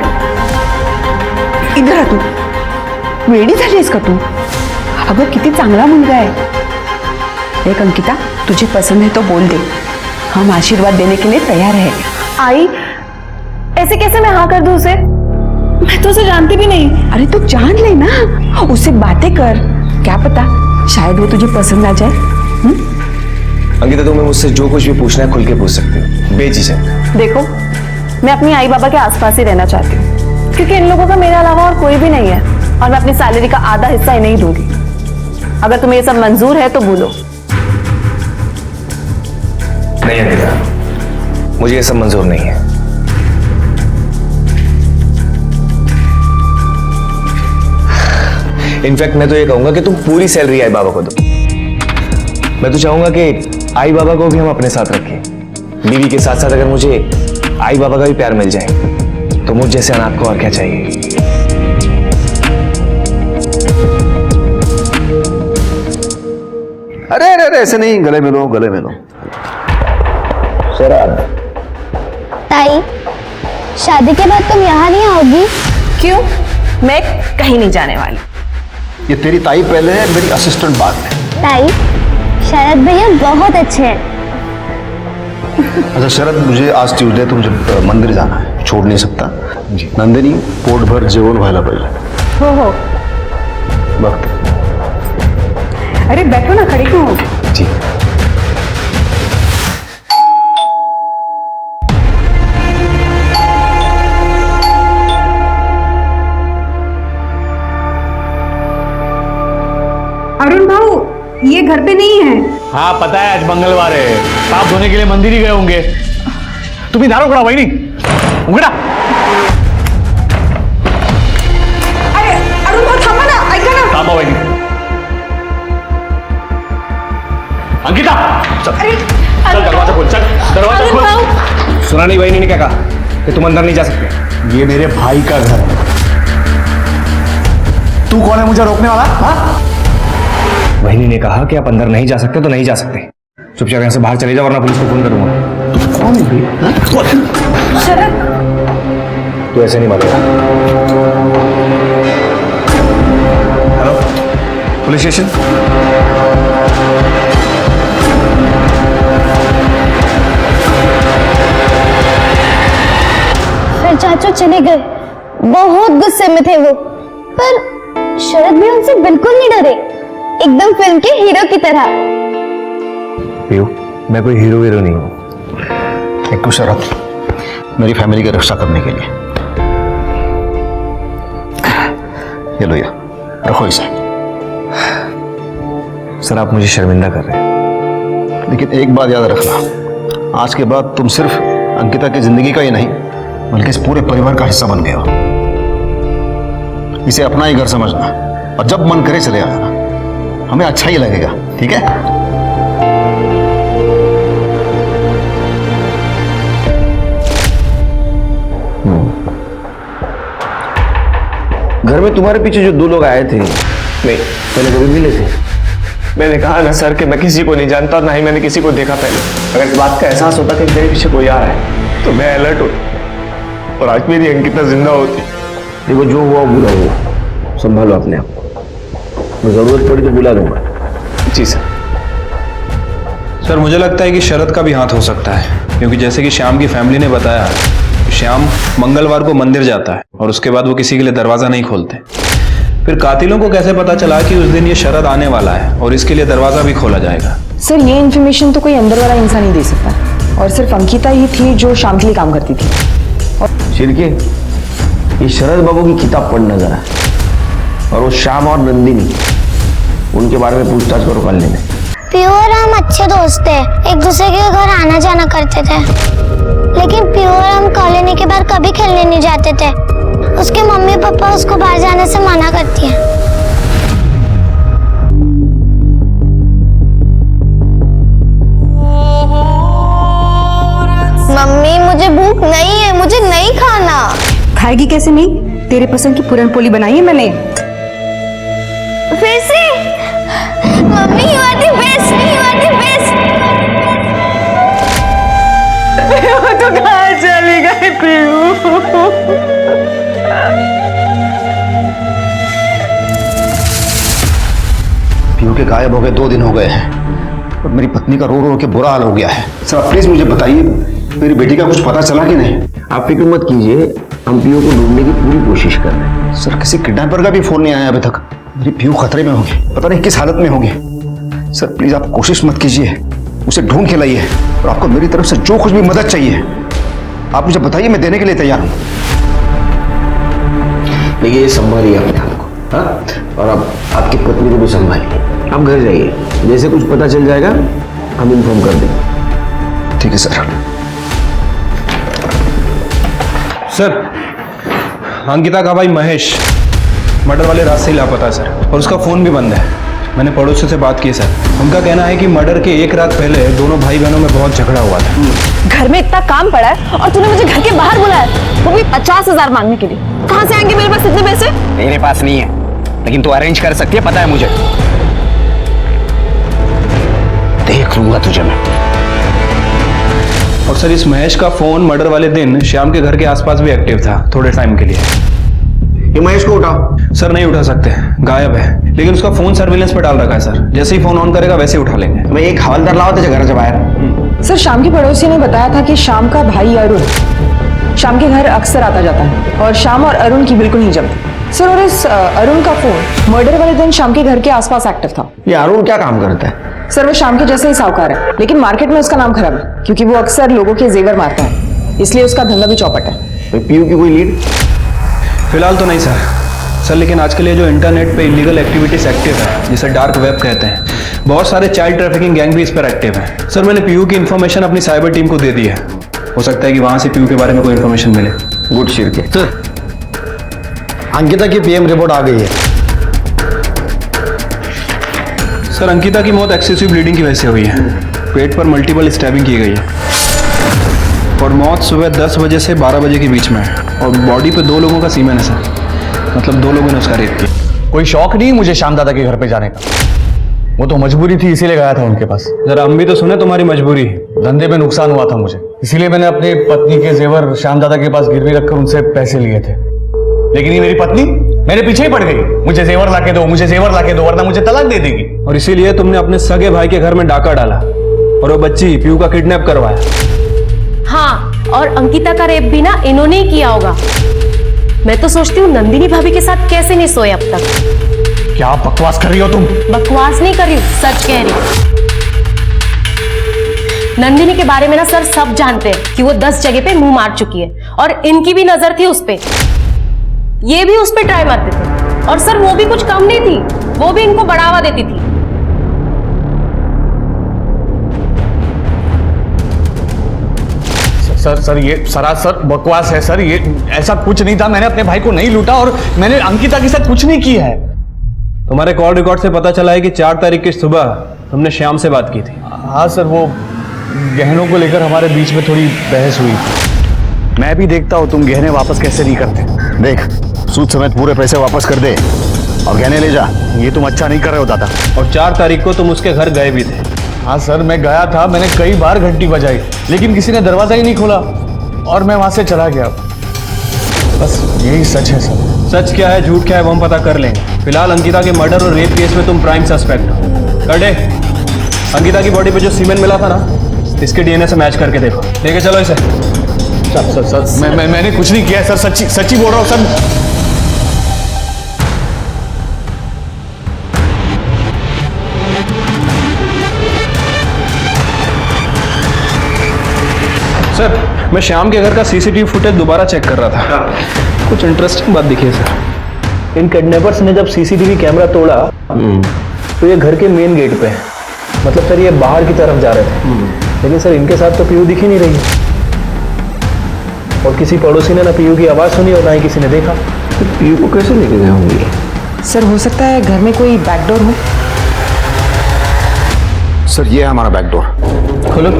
इधर आ. तू वेडी झालीस का? तू अगं किती चांगला मुलगा आहे. देख अंकिता, तुझे पसंद है तो बोल दे, हम आशीर्वाद देने के लिए तैयार है.
आई, ऐसे कैसे मैं हाँ कर दूं उसे?
मैं तो उसे जानती भी नहीं. अरे तू जान ले ना, उससे बातें कर. क्या पता शायद वो तुझे पसंद आ जाए.
अंकिता, तुम्हें मुझसे जो कुछ भी पूछना है खुल के पूछ सकते हो, बेझिझक.
देखो, मैं अपनी आई बाबा के आसपास ही रहना चाहती हूँ, क्योंकि इन लोगों का मेरे अलावा और कोई भी नहीं है, और मैं अपनी सैलरी का आधा हिस्सा ही नहीं दूंगी. अगर तुम्हें ये सब मंजूर है तो बोलो.
नहीं अंकिता, मुझे ये सब मंजूर नहीं है. इनफैक्ट मैं तो ये कहूंगा कि तुम पूरी सैलरी आई बाबा को दो. मैं तो चाहूंगा कि आई बाबा को भी हम अपने साथ रखें. बीवी के साथ साथ अगर मुझे आई बाबा का भी प्यार मिल जाए तो मुझ जैसे अनाथ को और क्या चाहिए.
अरे अरे अरे, ऐसे नहीं. गले मिलो, गले मिलो. शरद.
ताई, शादी के बाद तुम यहाँ नहीं आओगी?
क्यों? मैं कहीं नहीं जाने वाली.
ये तेरी ताई पहले है, मेरी असिस्टेंट बाद में.
ताई, शरद भैया बहुत अच्छे हैं.
अच्छा शरद, मुझे आज ट्यूजडे तो मुझे मंदिर जाना है, छोड़ नहीं सकता. नंदिनी, पोट भर जेवण व्हायला पाहिजे.
हो.
वक्त.
अरे बैठो ना, खड़ी क्यों हो?
जी.
अरुण भाऊ, ये घर पे नहीं है.
हाँ पता है, आज मंगलवार है, पाप धोने के लिए मंदिर ही गए होंगे. तुम्ही दार उघडा वहिनी, उघडा.
अरे अरुण भाऊ थांबा ना, ऐका ना.
थांबा वहिनी. अंकिता, चल दरवाजा खोल. चल दरवाजा खोल.
सुना नहीं बहनी ने क्या कहा कि तुम अंदर नहीं जा सकते?
ये मेरे भाई का घर है. तू कौन है मुझे रोकने वाला? हाँ?
बहनी ने कहा कि आप अंदर नहीं जा सकते तो नहीं जा सकते. चुपचाप यहाँ से बाहर चले जाओ वरना पुलिस को फोन करूंगा।
कौन है?
शरद,
तू ऐसे नहीं मानेगा। Hello, police station.
फिर चाचू चले गए। बहुत गुस्से में थे वो, पर शरद भी उनसे बिल्कुल नहीं डरे, एकदम फिल्म के हीरो की तरह।
पीयू, मैं कोई हीरो नहीं हूँ।
एक तो शरद मेरी फैमिली की रक्षा करने के लिए। ये लो, ये रखो इसे।
सर आप मुझे शर्मिंदा कर रहे हैं।
लेकिन एक बात याद रखना, आज के बाद तुम सिर्फ अंकिता की जिंदगी का ही नहीं बल्कि इस पूरे परिवार का हिस्सा बन गए हो। इसे अपना ही घर समझना और जब मन करे चले आना, हमें अच्छा ही लगेगा, ठीक है?
घर में तुम्हारे पीछे जो 2 लोग आए थे, नहीं पहले कभी मिले थे? मैंने कहा ना सर कि मैं किसी को नहीं जानता, ना ही मैंने किसी को देखा पहले। अगर इस बात का एहसास होता कि मेरे पीछे कोई आ रहा है तो मैं अलर्ट होता और आज मेरी अंकिता जिंदा होती। देखो जो हुआ बुरा हुआ, संभालो अपने आप को, जरूरत पड़ी तो बुला दूंगा। जी सर।
सर मुझे लगता है कि शरद का भी हाथ हो सकता है, क्योंकि जैसे कि श्याम की फैमिली ने बताया, श्याम मंगलवार को मंदिर जाता है और उसके बाद वो किसी के लिए दरवाजा नहीं खोलते। फिर कातिलों को कैसे पता चला कि उस दिन ये शरद आने वाला है और इसके लिए दरवाजा भी खोला जाएगा?
सर ये इन्फॉर्मेशन तो कोई अंदर वाला इंसान ही दे सकता, और सिर्फ अंकिता ही थी जो शाम के लिए काम करती थी।
शिरके, ये शरद बाबू की किताब पढ़ना जरा, और वो श्याम और नंदिनी, उनके बारे में पूछताछ करो कॉलोनी में।
पियू और हम अच्छे दोस्त थे, एक दूसरे के घर आना जाना करते थे, लेकिन पियू और हम कॉलोनी के बाहर कभी खेलने नहीं जाते थे। उसके मम्मी पापा उसको बाहर जाने से मना करती हैं। मम्मी मुझे भूख नहीं है, मुझे नहीं खाना।
खाएगी कैसे नहीं? तेरे पसंद की पूरन पोली बनाई है मैंने।
फिर से mummy you are the best, you are the best.
तो कहाँ चली गई पीयू?
पीयू के गायब हो गए 2 दिन हो गए हैं और मेरी पत्नी का रो रो के बुरा हाल हो गया है। सर प्लीज मुझे बताइए, मेरी बेटी का कुछ पता चला कि नहीं?
आप फिक्र मत कीजिए, हम पीयू को ढूंढने की पूरी कोशिश कर रहे हैं।
सर किसी किडनैपर का भी फोन नहीं आया अभी तक। मेरी पीयू खतरे में होगी, पता नहीं किस हालत में होगी। सर प्लीज आप कोशिश मत कीजिए, उसे ढूंढ के लाइए, और आपको मेरी तरफ से जो कुछ भी मदद चाहिए आप मुझे बताइए, मैं देने के लिए तैयार हूँ।
देखिए ये संभालिए अपने हाथ को, हाँ? और अब आपकी पत्नी को भी संभालिए। आप घर जाइए, जैसे कुछ पता चल जाएगा हम इन्फॉर्म कर देंगे।
ठीक है सर।
सर अंकिता का भाई महेश मर्डर वाले रात से ही लापता है सर, और उसका फोन भी बंद है। मैंने पड़ोसी से बात की सर, उनका कहना है कि मर्डर के 1 रात पहले दोनों भाई बहनों में बहुत झगड़ा हुआ था।
घर में इतना काम पड़ा है और तूने मुझे घर के बाहर बुलाया, वो भी 50,000 मांगने के लिए। कहाँ से आएंगे मेरे पास इतने पैसे?
मेरे पास नहीं है, लेकिन तू अरेंज कर सकती है, पता है मुझे।
देख लूंगा तुझे मैं।
और सर इस महेश का फोन मर्डर वाले दिन श्याम के घर के आसपास भी एक्टिव था थोड़े टाइम के लिए।
ये महेश को उठाओ।
सर नहीं उठा सकते, गायब है, लेकिन उसका फोन सर्विलेंस पे डाल रखा है सर। जैसे ही फोन ऑन करेगा वैसे ही उठा लेंगे।
मैं एक हवलदार लाओ तो घर से बाहर।
सर शाम की पड़ोसी ने बताया था कि शाम का भाई अरुण शाम के घर अक्सर आता जाता है, और शाम और अरुण की बिल्कुल नहीं जमती। सर और इस अरुण का फोन मर्डर वाले दिन शाम के घर के आसपास एक्टिव था।
ये अरुण क्या काम करता है?
सर वो शाम के जैसे ही साहूकार है, लेकिन मार्केट में उसका नाम खराब है, क्योंकि वो अक्सर लोगों के जेवर मारता है, इसलिए उसका धंधा भी चौपट है।
पीयू की कोई लीड?
फिलहाल तो नहीं सर, लेकिन आजकल ये जो इंटरनेट पे इलीगल एक्टिविटीज एक्टिव है, जिसे डार्क वेब कहते हैं, बहुत सारे चाइल्ड ट्रैफिकिंग गैंग भी इस पर एक्टिव है। सर मैंने पीयू की इन्फॉर्मेशन अपनी साइबर टीम को दे दी है, हो सकता है कि वहां से पीयू के बारे में कोई इन्फॉर्मेशन मिले।
गुड शिरके।
सर अंकिता की पीएम रिपोर्ट आ गई है।
सर अंकिता की मौत एक्सेसिव ब्लीडिंग की वजह से हुई है, पेट पर मल्टीपल स्टैबिंग की गई है, और मौत सुबह 10 बजे से 12 बजे के बीच में है, और बॉडी पे 2 लोगों का सीमेन है सर, मतलब 2 लोगों ने उसका रेप किया।
कोई शौक नहीं मुझे श्याम दादा के घर पे जाने का,
वो तो मजबूरी थी, इसीलिए गया था उनके पास।
जरा हम भी तो सुने तुम्हारी मजबूरी।
धंधे में नुकसान हुआ था मुझे, इसीलिए मैंने अपनी पत्नी के जेवर श्याम दादा के पास गिरवी रखकर उनसे पैसे लिए थे। लेकिन ये मेरी पत्नी मेरे पीछे ही पड़ गई, मुझे जेवर लाके दो, मुझे जेवर लाके दो, वरना मुझे तलाक दे देगी।
और इसीलिए तुमने अपने सगे भाई के घर में डाका डाला और वो बच्ची पीयू का किडनैप करवाया।
हाँ, और अंकिता का रेप भी ना इन्होंने ही किया होगा। मैं तो सोचती हूँ नंदिनी भाभी के साथ कैसे नहीं सोए अब तक।
क्या बकवास कर रही हो तुम?
बकवास नहीं कर रही हूँ, सच कह रही हूँ। नंदिनी के बारे में ना सर सब जानते हैं कि वो 10 जगह पे मुंह मार चुकी है और इनकी भी नजर थी उस पे। ये भी उस पे ट्राई मारते थे और सर वो भी कुछ कम नहीं थी, वो भी इनको बढ़ावा देती थी।
सर ये सरासर बकवास है सर, ये ऐसा कुछ नहीं था। मैंने अपने भाई को नहीं लूटा और मैंने अंकिता के साथ कुछ नहीं किया है।
तुम्हारे कॉल रिकॉर्ड से पता चला है कि 4 तारीख की सुबह तुमने श्याम से बात की थी।
हाँ सर, वो गहनों को लेकर हमारे बीच में थोड़ी बहस हुई थी। मैं भी देखता हूँ तुम गहने वापस कैसे नहीं करते।
देख, सूद समेत पूरे पैसे वापस कर दे और गहने ले जा। ये तुम अच्छा नहीं कर रहे हो दादा।
और 4 तारीख को तुम उसके घर गए भी थे।
हाँ सर, मैं गया था, मैंने कई बार घंटी बजाई लेकिन किसी ने दरवाजा ही नहीं खोला और मैं वहां से चला गया। बस यही सच है सर।
सच क्या है झूठ क्या है वो हम पता कर लेंगे। फिलहाल अंकिता के मर्डर और रेप केस में तुम प्राइम सस्पेक्ट हो। करडे, अंकिता की बॉडी पे जो सीमेंट मिला था ना, इसके डीएनए से मैच करके देखो। लेके चलो इसे।
सर मैंने कुछ नहीं किया सर, सच्ची बोल रहा हूँ सर।
सर, मैं श्याम के घर का सीसीटीवी फुटेज दोबारा चेक कर रहा था। कुछ इंटरेस्टिंग बात दिखी है सर।
इन किडनैपर्स ने जब सीसीटीवी कैमरा तोड़ा तो ये घर के मेन गेट पे है, मतलब सर ये बाहर की तरफ जा रहे थे। लेकिन सर इनके साथ तो पीयू दिख ही नहीं रही और किसी पड़ोसी ने ना पीयू की आवाज सुनी और ना ही किसी ने देखा। तो पीयू को कैसे लेके गए होंगे?
सर हो सकता है घर में कोई बैकडोर हो।
सर ये है हमारा बैकडोर।
खोलो।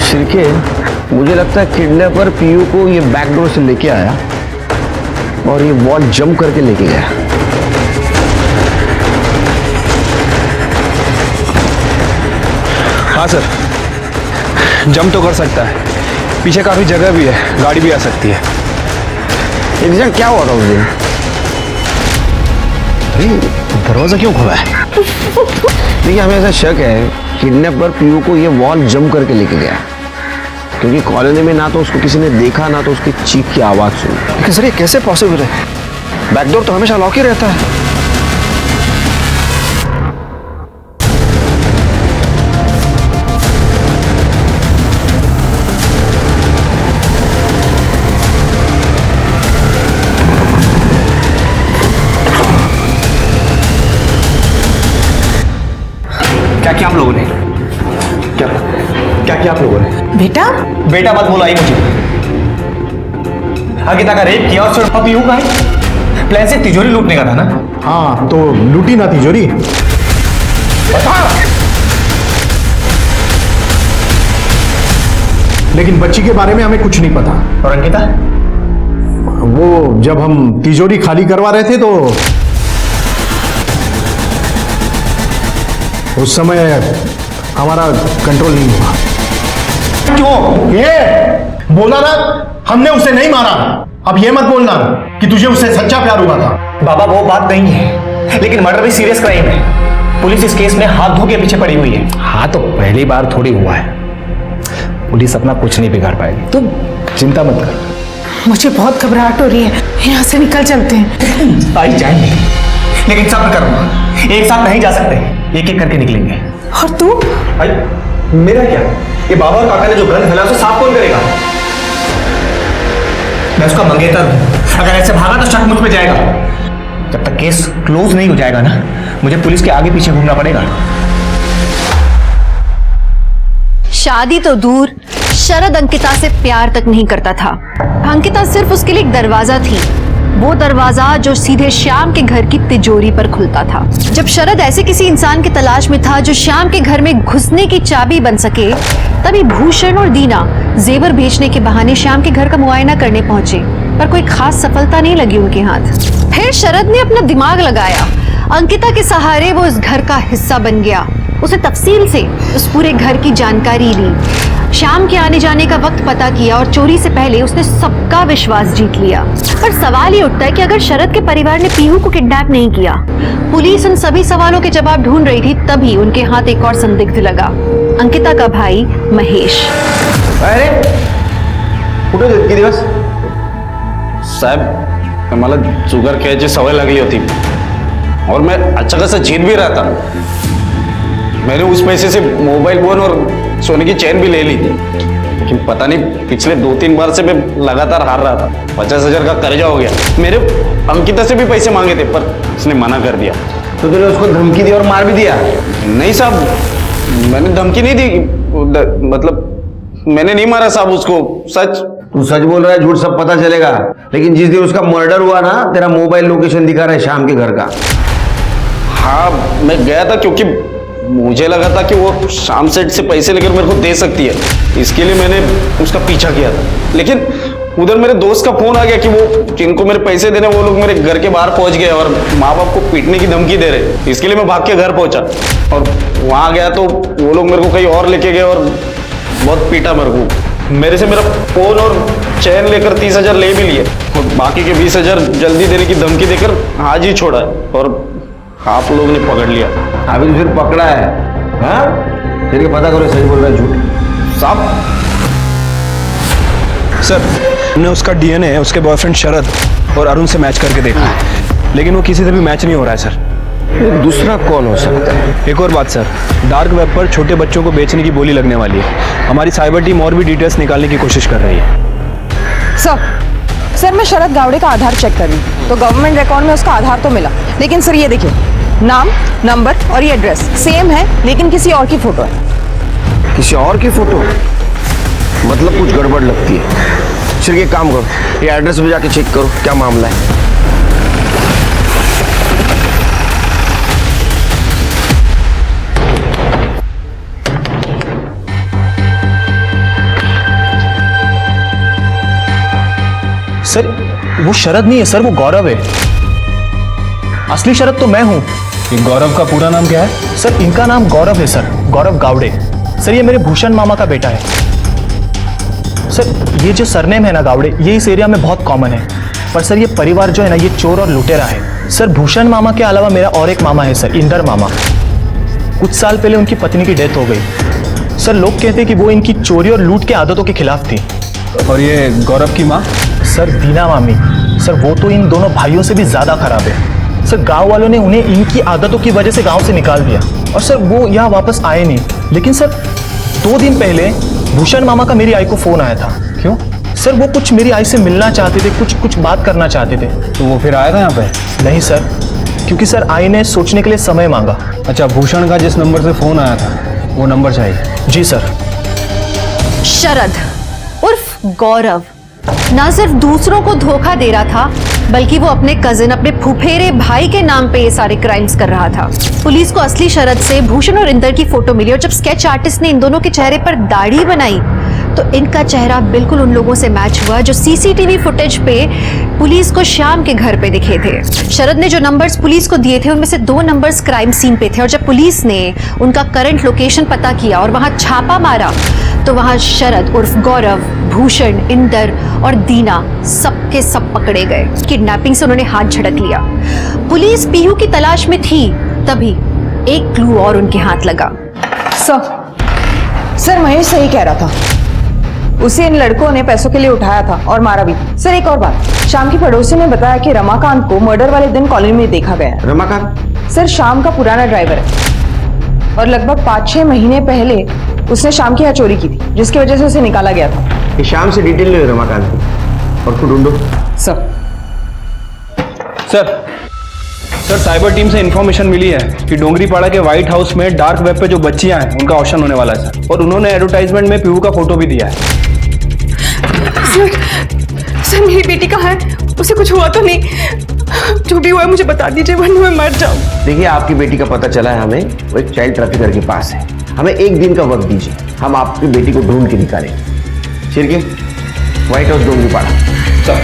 शिरके, मुझे लगता है किडनैपर पीयू को ये बैकडोर से लेके आया और ये वॉल जंप करके लेके गया।
हाँ सर, जंप तो कर सकता है। पीछे काफी जगह भी है, गाड़ी भी आ सकती है।
एग्जैक्ट क्या हुआ था उस दिन? अरे दरवाजा क्यों खुला है? देखिए, हमें ऐसा शक है किडनैपर पीयू को ये वॉल जंप करके लेके गया, क्योंकि कॉलोनी में ना तो उसको किसी ने देखा ना तो उसकी चीख की आवाज सुनी। लेकिन सर ये कैसे पॉसिबल है? बैकडोर तो हमेशा लॉक ही रहता है।
क्या किया आप लोगों ने? क्या किया आप लोगों ने?
बेटा
बेटा मत बुलाई मुझे। अंकिता का रेप किया और सिर्फ पीयू का है। प्लान से तिजोरी लूटने का था ना?
हाँ, तो लूटी ना तिजोरी।
बता।
लेकिन बच्ची के बारे में हमें कुछ नहीं पता।
और अंकिता?
वो जब हम तिजोरी खाली करवा रहे थे तो उस समय हमारा कंट्रोल नहीं हुआ।
क्यों?
ये बोला ना, हमने उसे नहीं मारा। अब ये मत बोलना कि तुझे उससे सच्चा प्यार हुआ था।
बाबा वो बात नहीं है, लेकिन मर्डर भी सीरियस क्राइम है। पुलिस इस केस में हाथ धो के पीछे पड़ी हुई है।
हाँ, तो पहली बार थोड़ी हुआ है, पुलिस अपना कुछ नहीं बिगाड़ पाएगी, तुम चिंता मत कर।
मुझे बहुत घबराहट हो रही है, यहाँ से निकल चलते हैं।
आई जाएंगे, लेकिन सब्र करो, एक साथ नहीं जा सकते, एक एक करके निकलेंगे।
और तू?
मेरा क्या? ये बाबा और काका ने जो गंद फैला उसे साफ कौन करेगा? मैं उसका मंगेतर हूं। अगर ऐसे भागा तो शक मुझ पे जाएगा। जब तक केस क्लोज नहीं हो जाएगा ना, मुझे पुलिस के आगे पीछे घूमना पड़ेगा।
शादी तो दूर, शरद अंकिता से प्यार तक नहीं करता था। अंकिता सिर्फ उसके लिए एक दरवाजा थी, वो दरवाजा जो सीधे श्याम के घर की तिजोरी पर खुलता था। जब शरद ऐसे किसी इंसान की तलाश में था जो श्याम के घर में घुसने की चाबी बन सके, तभी भूषण और दीना जेवर बेचने के बहाने श्याम के घर का मुआयना करने पहुंचे, पर कोई खास सफलता नहीं लगी उनके हाथ। फिर शरद ने अपना दिमाग लगाया। अंकिता के सहारे वो इस घर का हिस्सा बन गया। उसने तफसील से उस पूरे घर की जानकारी ली, श्याम के आने जाने का वक्त पता किया और चोरी से पहले उसने सबका विश्वास जीत लिया। पर सवाल ये उठता है कि अगर शरद के परिवार ने पीहू को किडनैप नहीं किया, पुलिस उन सभी सवालों के जवाब ढूंढ रही थी, तभी उनके हाथ एक और संदिग्ध लगा, अंकिता का भाई महेश।
अरे कुठे इतके दिवस?
साहब मला जुगार खेळायची सवय लागली होती और मैं अच्छा खासा जीत भी रहा था। मैंने उस पैसे से मोबाइल फोन और सोने की चैन भी ले ली, लेकिन पता नहीं पिछले 2-3 बार से मैं लगातार हार रहा था। 50,000 का कर्जा हो गया। मेरे अंकिता से भी पैसे मांगे थे पर उसने मना कर दिया।
तो तूने उसको धमकी दी और मार भी दिया?
नहीं साहब, मैंने धमकी नहीं दी, मतलब मैंने नहीं मारा साहब उसको। सच।
तू सच बोल रहा है, झूठ सब पता चलेगा। लेकिन जिस दिन उसका मर्डर हुआ ना, तेरा मोबाइल लोकेशन दिखा रहा है श्याम के घर का।
हाँ मैं गया था क्योंकि मुझे लगा था कि वो शाम सेठ से पैसे लेकर मेरे को दे सकती है, इसके लिए मैंने उसका पीछा किया था। लेकिन उधर मेरे दोस्त का फोन आ गया कि वो जिनको मेरे पैसे देने वो लोग मेरे घर के बाहर पहुंच गए और माँ बाप को पीटने की धमकी दे रहे। इसके लिए मैं भाग के घर पहुंचा और वहां गया तो वो लोग मेरे को कहीं और लेके गए और बहुत पीटा मेरे को। मेरे से मेरा फोन और चैन लेकर 30,000 ले भी लिए और बाकी के 20,000 जल्दी देने की धमकी देकर आज ही छोड़ा है और आप लोगों ने पकड़ लिया।
अभी तो फिर पकड़ा है? हाँ तेरे पता करो सही बोल रहा है झूठ
साहब।
सर हमने उसका डीएनए उसके बॉयफ्रेंड शरद और अरुण से मैच करके देखा, लेकिन वो किसी से भी मैच नहीं हो रहा है सर।
दूसरा कौन हो सकता है?
एक और बात सर, डार्क वेब पर छोटे बच्चों को बेचने की बोली लगने वाली है। हमारी साइबर टीम और भी डिटेल्स निकालने की कोशिश कर रही है।
सर मैं शरद गावड़े का आधार चेक कर रही हूँ, तो गवर्नमेंट रिकॉर्ड में उसका आधार तो मिला, लेकिन सर ये देखिए, नाम, नंबर और ये एड्रेस सेम है, लेकिन किसी और की फोटो है।
किसी और की फोटो? मतलब कुछ गड़बड़ लगती है। सिर्फ एक काम करो, ये एड्रेस पे जाके चेक करो क्या मामला है।
सर वो शरद नहीं है सर, वो गौरव है। असली शरद तो मैं हूं।
ये गौरव का पूरा नाम क्या है?
सर इनका नाम गौरव है सर, गौरव गावड़े। सर ये मेरे भूषण मामा का बेटा है। सर ये जो सरनेम है ना गावड़े, ये इस एरिया में बहुत कॉमन है। पर सर ये परिवार जो है ना, ये चोर और लुटेरा है। सर भूषण मामा के अलावा मेरा और एक मामा है सर, इंदर मामा। कुछ साल पहले उनकी पत्नी की डेथ हो गई। सर लोग कहते हैं कि वो इनकी चोरी और लूट की आदतों के खिलाफ थी।
और ये गौरव की माँ?
सर दीना मामी। सर वो तो इन दोनों भाइयों से भी ज्यादा खराब है। सर गांव वालों ने उन्हें इनकी आदतों की वजह से गांव से निकाल दिया और सर वो यहाँ वापस आए नहीं। लेकिन सर 2 दिन पहले भूषण मामा का मेरी आई को फोन आया था।
क्यों?
सर वो कुछ मेरी आई से मिलना चाहते थे, कुछ बात करना चाहते थे।
तो वो फिर आया था यहाँ पे?
नहीं सर, क्योंकि सर आई ने सोचने के लिए समय मांगा।
अच्छा, भूषण का जिस नंबर से फोन आया था वो नंबर चाहिए?
जी सर।
शरद उर्फ गौरव ना सिर्फ दूसरों को धोखा दे रहा था, बल्कि वो अपने कजिन, अपने फुफेरे भाई के नाम पे ये सारे क्राइम्स कर रहा था। पुलिस को असली शरद से भूषण और इंदर की फोटो मिली और जब स्केच आर्टिस्ट ने इन दोनों के चेहरे पर दाढ़ी बनाई तो इनका चेहरा बिल्कुल उन लोगों से मैच हुआ जो सीसीटीवी फुटेज पे पुलिस को श्याम के घर पे दिखे थे। शरद ने जो नंबर्स पुलिस को दिए थे उनमें से 2 नंबर्स क्राइम सीन पे थे और जब पुलिस ने उनका करंट लोकेशन पता किया और वहां छापा मारा तो वहां शरद उर्फ गौरव, भूषण, इंदर और दीना सबके सब पकड़े गए। किडनैपिंग से उन्होंने हाथ झटक लिया। पुलिस पीहू की तलाश में थी, तभी एक क्लू और उनके हाथ लगा।
सर महेश सही कह रहा था, उसे इन लड़कों ने पैसों के लिए उठाया था और मारा भी। सर एक और बात, शाम की पड़ोसी ने बताया कि रमाकांत को मर्डर वाले दिन कॉलोनी में देखा गया।
रमाकांत?
सर शाम का पुराना ड्राइवर है और लगभग 5-6 महीने पहले उसने शाम की यहाँ चोरी की थी, जिसकी वजह से उसे निकाला गया था।
ये शाम से डिटेल ले रमाकांत की और खुद ढूंढो।
सर
साइबर टीम से इंफॉर्मेशन मिली है कि डोंगरीपाड़ा के व्हाइट हाउस में डार्क वेब पे जो बच्चियां हैं उनका ऑप्शन होने वाला है सर, और उन्होंने एडवर्टाइजमेंट में पीहू का फोटो भी दिया है।
सर मेरी बेटी कहाँ है?
उसे कुछ हुआ तो नहीं? जो भी हुआ है मुझे बता दीजिए, वरना मैं मर जाऊं।
देखिए, आपकी बेटी का पता चला है हमें, वो एक चाइल्ड ट्रैफिकर के पास है। हमें एक दिन का वक्त दीजिए, हम आपकी बेटी को ढूंढ के निकालेंगे। शिरके, व्हाइट हाउस डोंगरी पाड़ा। चल।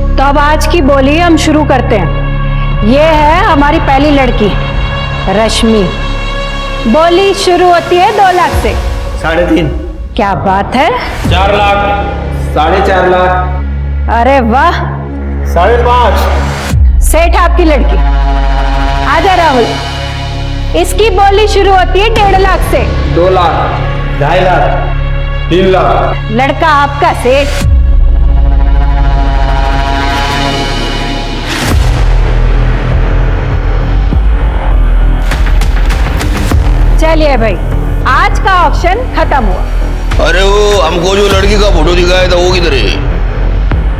तो अब आज की बोली हम शुरू करते हैं। ये है हमारी पहली लड़की रश्मि। बोली शुरू होती है 2 लाख से।
3.5।
क्या बात है?
4 लाख। 4.5 लाख।
अरे वाह।
5.5।
सेठ आपकी लड़की। आजा राहुल। इसकी बोली शुरू होती है 1.5 लाख से।
2 लाख। 2.5 लाख। 3 लाख।
लड़का आपका सेठ। चलिए भाई, आज का ऑप्शन खत्म हुआ।
अरे वो हमको जो लड़की का फोटो दिखाया था वो किधर है?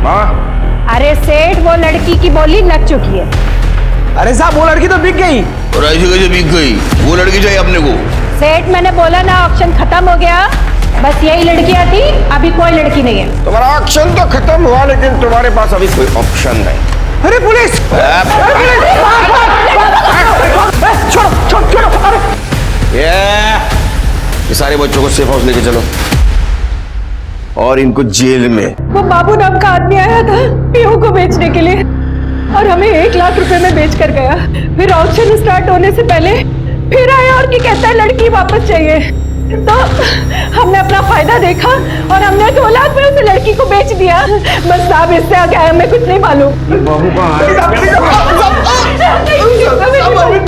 हाँ?
अरे सेठ, वो लड़की की बोली लग चुकी है।
अरे साहब, वो लड़की तो बिक गई।
और ऐसे कैसे बिक गई? वो लड़की चाहिए अपने को।
सेठ, मैंने बोला ना, ऑप्शन खत्म हो गया। बस यही लड़कियां थी, अभी कोई लड़की नहीं है।
तुम्हारा ऑप्शन तो खत्म हुआ, लेकिन तुम्हारे पास अभी कोई ऑप्शन नहीं।
अरे पुलिस! छोड़ो छोड़ो छोड़ो।
ये सारे बच्चों को सेफ हाउस लेके चलो और इनको जेल में।
वो बाबू नाम का आदमी आया था पीहू को बेचने के लिए और हमें 1 लाख रुपए में बेच कर गया। फिर ऑक्शन स्टार्ट होने से पहले फिर आया और क्या कहता है लड़की वापस चाहिए। तो हमने अपना फायदा देखा और हमने 2 लाख में उस लड़की को बेच दिया। बस साहब, इससे आगे हमें कुछ नहीं मालूम।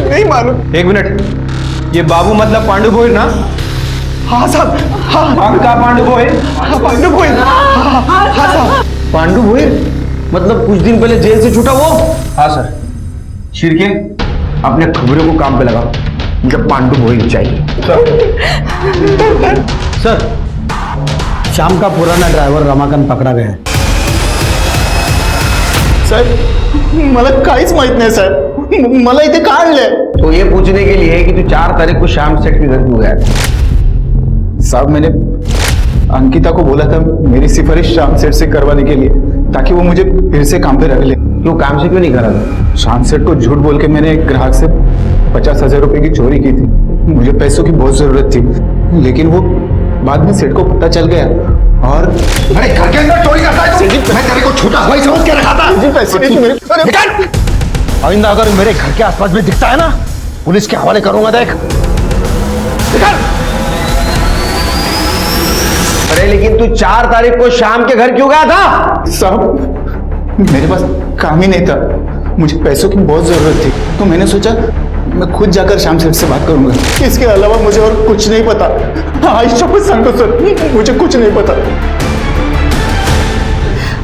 नहीं मालूम। 1 मिनट, ये बाबू मतलब पांडु भोईर ना? हाँ साहब। हाँ का पांडु भोईर? हाँ पांडु भोईर। हाँ साहब।
पांडु भोईर मतलब कुछ दिन पहले जेल से छूटा वो?
हाँ सर।
शिरके, अपने खबरों को काम पे लगाओ, मुझे पांडु भोईर चाहिए।
सर, श्याम का पुराना ड्राइवर रमाकांत पकड़ा गया है।
सर, मला काहीच माहित नाही सर, मला इथे का आणलंय?
तो ये पूछने के लिए कि तू 4 तारीख को शाम सेठ के घर क्यों गया था?
साहब, मैंने अंकिता को बोला था मेरी सिफारिश श्याम सेठ से करवाने के लिए, ताकि वो मुझे फिर से काम पे रख ले।
क्यों काम से क्यों नहीं करा था?
श्याम सेठ को झूठ बोल के मैंने एक ग्राहक से 50,000 रुपए की चोरी की थी। मुझे पैसों की बहुत जरूरत थी, लेकिन वो बाद में सेठ को पता चल गया और
अरे घर के अंदर चोरी करता है तो? मैं तेरे को छोटा भाई समझ के रखा था।
जी पैसे नहीं मेरे।
आइंदा अगर मेरे घर के आसपास में दिखता है ना, पुलिस के हवाले करूंगा। देख।
अरे लेकिन तू 4 तारीख को शाम के घर क्यों गया था?
साहब, मेरे पास काम ही नहीं था, मुझे पैसों की बहुत जरूरत थी, तो मैंने सोचा मैं खुद जाकर श्याम सेठ से बात करूंगा। इसके अलावा मुझे और कुछ नहीं पता। आइशा को सांगो सर, मुझे कुछ नहीं पता।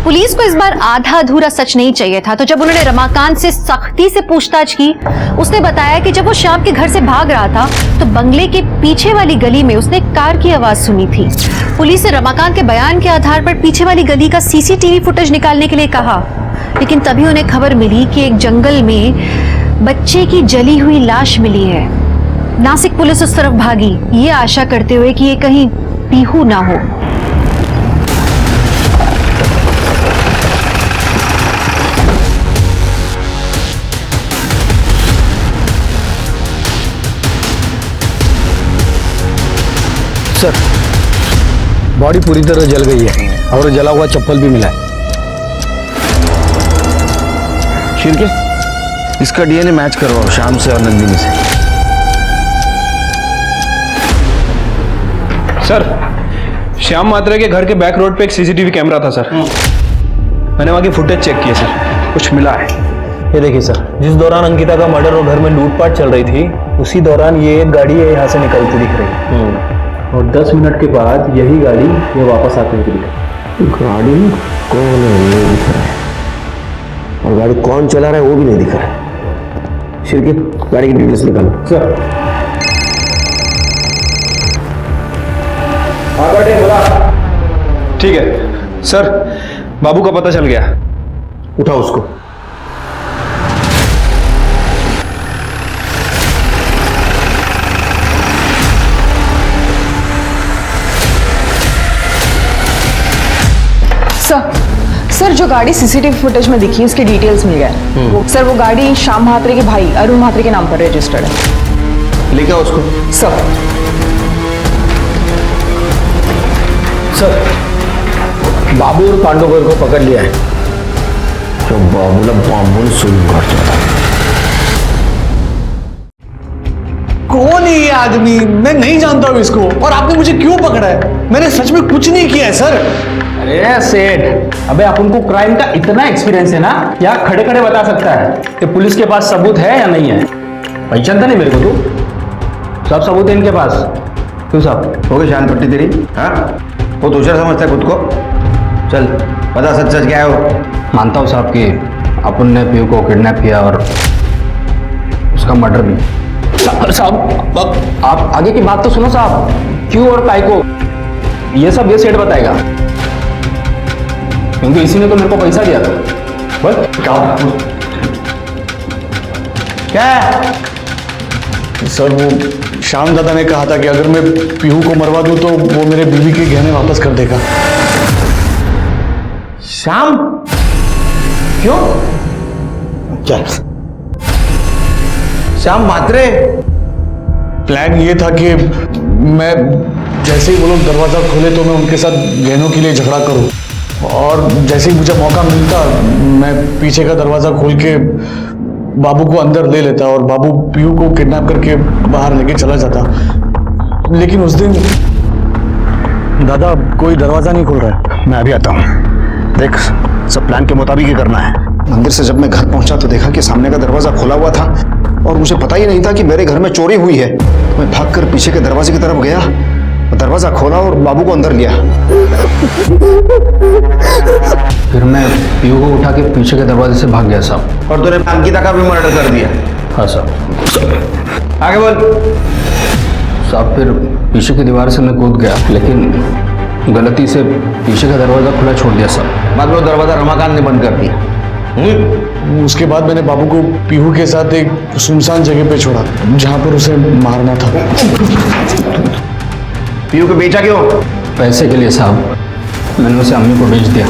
पुलिस को इस बार आधा अधूरा सच नहीं चाहिए था, तो जब उन्होंने रमाकांत से सख्ती से पूछताछ की, उसने बताया कि जब वो श्याम के घर से भाग रहा था तो बंगले के पीछे वाली गली में उसने कार की आवाज सुनी थी। पुलिस ने रमाकांत के बयान के आधार पर पीछे वाली गली का सीसीटीवी फुटेज निकालने के लिए कहा, लेकिन तभी उन्हें खबर मिली कि एक जंगल में बच्चे की जली हुई लाश मिली है। नासिक पुलिस उस तरफ भागी, ये आशा करते हुए कि ये कहीं पीहू ना हो।
सर, बॉडी पूरी तरह जल गई है और जला हुआ चप्पल भी मिला है।
शिरके, इसका डीएनए मैच करवाओ श्याम से और नंदिनी से।
सर, श्याम मात्रा के घर के बैक रोड पे एक सीसीटीवी कैमरा था सर। मैंने वहां की फुटेज चेक की है सर, कुछ मिला है।
ये देखिए सर, जिस दौरान अंकिता का मर्डर और घर में लूटपाट चल रही थी, उसी दौरान ये एक गाड़ी है यहाँ से निकलती दिख रही है और 10 मिनट के बाद यही गाड़ी ये वापस आती हुई दिख।
गाड़ी में कौन है ये दिख रहा है, और गाड़ी कौन चला रहा है वो भी नहीं दिख रहा है। शिरके, गाड़ी की डिटेल्स निकालो।
सर।
ठीक है सर, बाबू का पता चल गया।
उठाओ उसको।
सर जो गाड़ी सीसीटीवी फुटेज में दिखी उसकी डिटेल्स मिल गए। सर वो गाड़ी श्याम महात्रे के भाई अरुण महात्रे के नाम पर रजिस्टर्ड है।
लेके आओ उसको।
सर
बाबू और पांडुगर को पकड़ लिया है। तो बाबूला बाबू सुन कर
कौन है ये आदमी? मैं नहीं जानता हूँ इसको, और आपने मुझे क्यों पकड़ा है? मैंने सच में कुछ नहीं किया है सर।
अरे सेठ, अबे अपन को क्राइम का इतना एक्सपीरियंस है ना, क्या खड़े खड़े बता सकता है कि पुलिस के पास सबूत है या नहीं है। पहचानता नहीं मेरे को तू? सब सबूत है इनके पास। क्यों साहब,
हो गई जान पट्टी तेरी? हाँ, वो दूसरा समझता है खुद को। चल बता सच सच क्या है वो।
मानता हूँ साहब कि अपन ने पीयू को किडनैप किया और उसका मर्डर भी। साहब आप आगे की बात तो सुनो साहब। क्यों और काय को, ये सब ये सेठ बताएगा, क्योंकि इसी ने तो मेरे को पैसा दिया था। बोल
क्या है? सर वो श्याम दादा ने कहा था कि अगर मैं पीहू को मरवा दूं तो वो मेरे बीवी के गहने वापस कर देगा।
श्याम? क्यों?
क्या?
श्याम मात्रे?
प्लान ये था कि मैं जैसे ही वो लोग दरवाजा खोले तो मैं उनके साथ गहनों के लिए झगड़ा करूं, और जैसे ही मुझे मौका मिलता मैं पीछे का दरवाजा खोल के बाबू को अंदर ले लेता और बाबू पीयू को किडनैप करके बाहर लेके चला जाता। लेकिन उस दिन दादा कोई दरवाजा नहीं खुल रहा है।
मैं अभी आता हूँ। देख, सब प्लान के मुताबिक ही करना है। मंदिर से जब मैं घर पहुंचा तो देखा कि सामने का दरवाजा खुला हुआ था और मुझे पता ही नहीं था कि मेरे घर में चोरी हुई है। मैं भागकर पीछे के दरवाजे की तरफ गया, दरवाजा खोला और बाबू को अंदर लिया।
फिर मैं पीयू को उठा के पीछे के दरवाजे से भाग गया साहब।
और तूने अंकिता का भी मर्डर कर दिया?
हाँ साहब।
आगे बोल।
साहब फिर पीछे की दीवार से मैं कूद गया, लेकिन गलती से पीछे का दरवाजा खुला छोड़ दिया साहब।
बाद में वो दरवाजा रमाकांत ने बंद कर दिया।
उसके बाद मैंने बाबू को पीहू के साथ एक सुनसान जगह पे छोड़ा जहां पर उसे मारना था।
पीयू को बेचा क्यों?
पैसे के लिए साहब। मैंने उसे अम्मी को बेच दिया।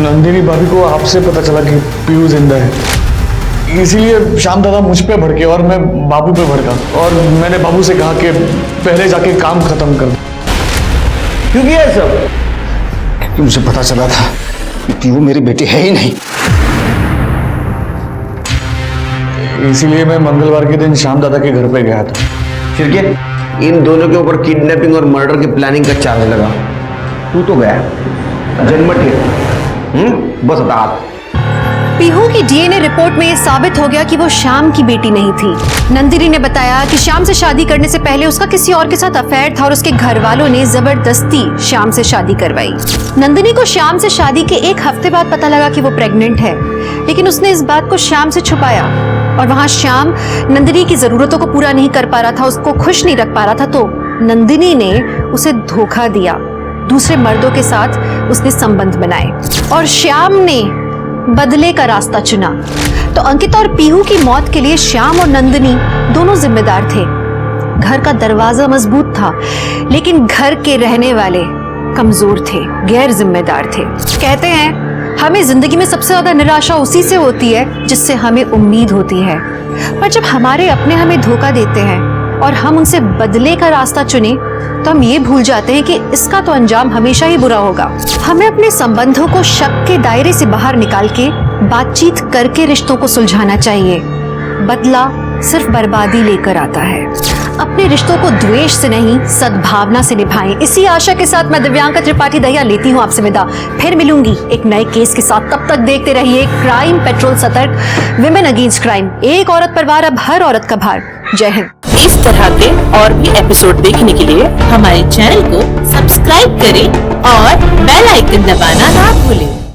नंदिनी भाभी को आपसे पता चला कि पीयू जिंदा है, इसीलिए श्याम दादा मुझ पे भड़के और मैं बाबू पे भड़का, और मैंने बाबू से कहा कि पहले जाके काम खत्म कर।
क्यों किया सब?
क्योंकि मुझे पता चला था कि पीयू मेरी बेटी है ही नहीं।
इसीलिए मैं मंगलवार के दिन श्याम दादा के घर पे गया था।
फिर क्या? इन दोनों के ऊपर किडनैपिंग और मर्डर की प्लानिंग का चार्ज लगा। तू तो गया जन्मठ है। बस बता।
पीहू की डीएनए रिपोर्ट में यह साबित हो गया कि वो श्याम की बेटी नहीं थी। नंदिनी ने बताया कि श्याम से शादी करने से पहले उसका किसी और के साथ अफेयर था और उसके घर वालों ने जबरदस्ती श्याम से शादी करवाई। नंदिनी को श्याम से शादी के एक हफ्ते बाद पता लगा कि वो प्रेग्नेंट है, लेकिन उसने इस बात को श्याम से छुपाया, और वहां श्याम नंदिनी की जरूरतों को पूरा नहीं कर पा रहा था, उसको खुश नहीं रख पा रहा था, तो नंदिनी ने उसे धोखा दिया। दूसरे मर्दों के साथ उसने संबंध बनाए और श्याम ने बदले का रास्ता चुना। तो अंकिता और पीहू की मौत के लिए श्याम और नंदिनी दोनों जिम्मेदार थे। घर का दरवाजा मजबूत था, लेकिन घर के रहने वाले कमजोर थे, गैर जिम्मेदार थे। कहते हैं हमें जिंदगी में सबसे ज्यादा निराशा उसी से होती है जिससे हमें उम्मीद होती है, पर जब हमारे अपने हमें धोखा देते हैं और हम उनसे बदले का रास्ता चुने तो हम ये भूल जाते हैं कि इसका तो अंजाम हमेशा ही बुरा होगा। हमें अपने संबंधों को शक के दायरे से बाहर निकाल के बातचीत करके रिश्तों को सुलझाना चाहिए। बदला सिर्फ बर्बादी लेकर आता है। अपने रिश्तों को द्वेष से नहीं, सद्भावना से निभाएं। इसी आशा के साथ मैं दिव्यांका त्रिपाठी दहिया लेती हूँ आपसे विदा। फिर मिलूंगी एक नए केस के साथ। तब तक देखते रहिए क्राइम पेट्रोल सतर्क, विमेन अगेंस्ट क्राइम। एक औरत पर वार, अब हर औरत का भार। जय हिंद।
इस तरह के और भी एपिसोड देखने के लिए हमारे चैनल को सब्सक्राइब करें और बेल आइकन दबाना ना भूलें।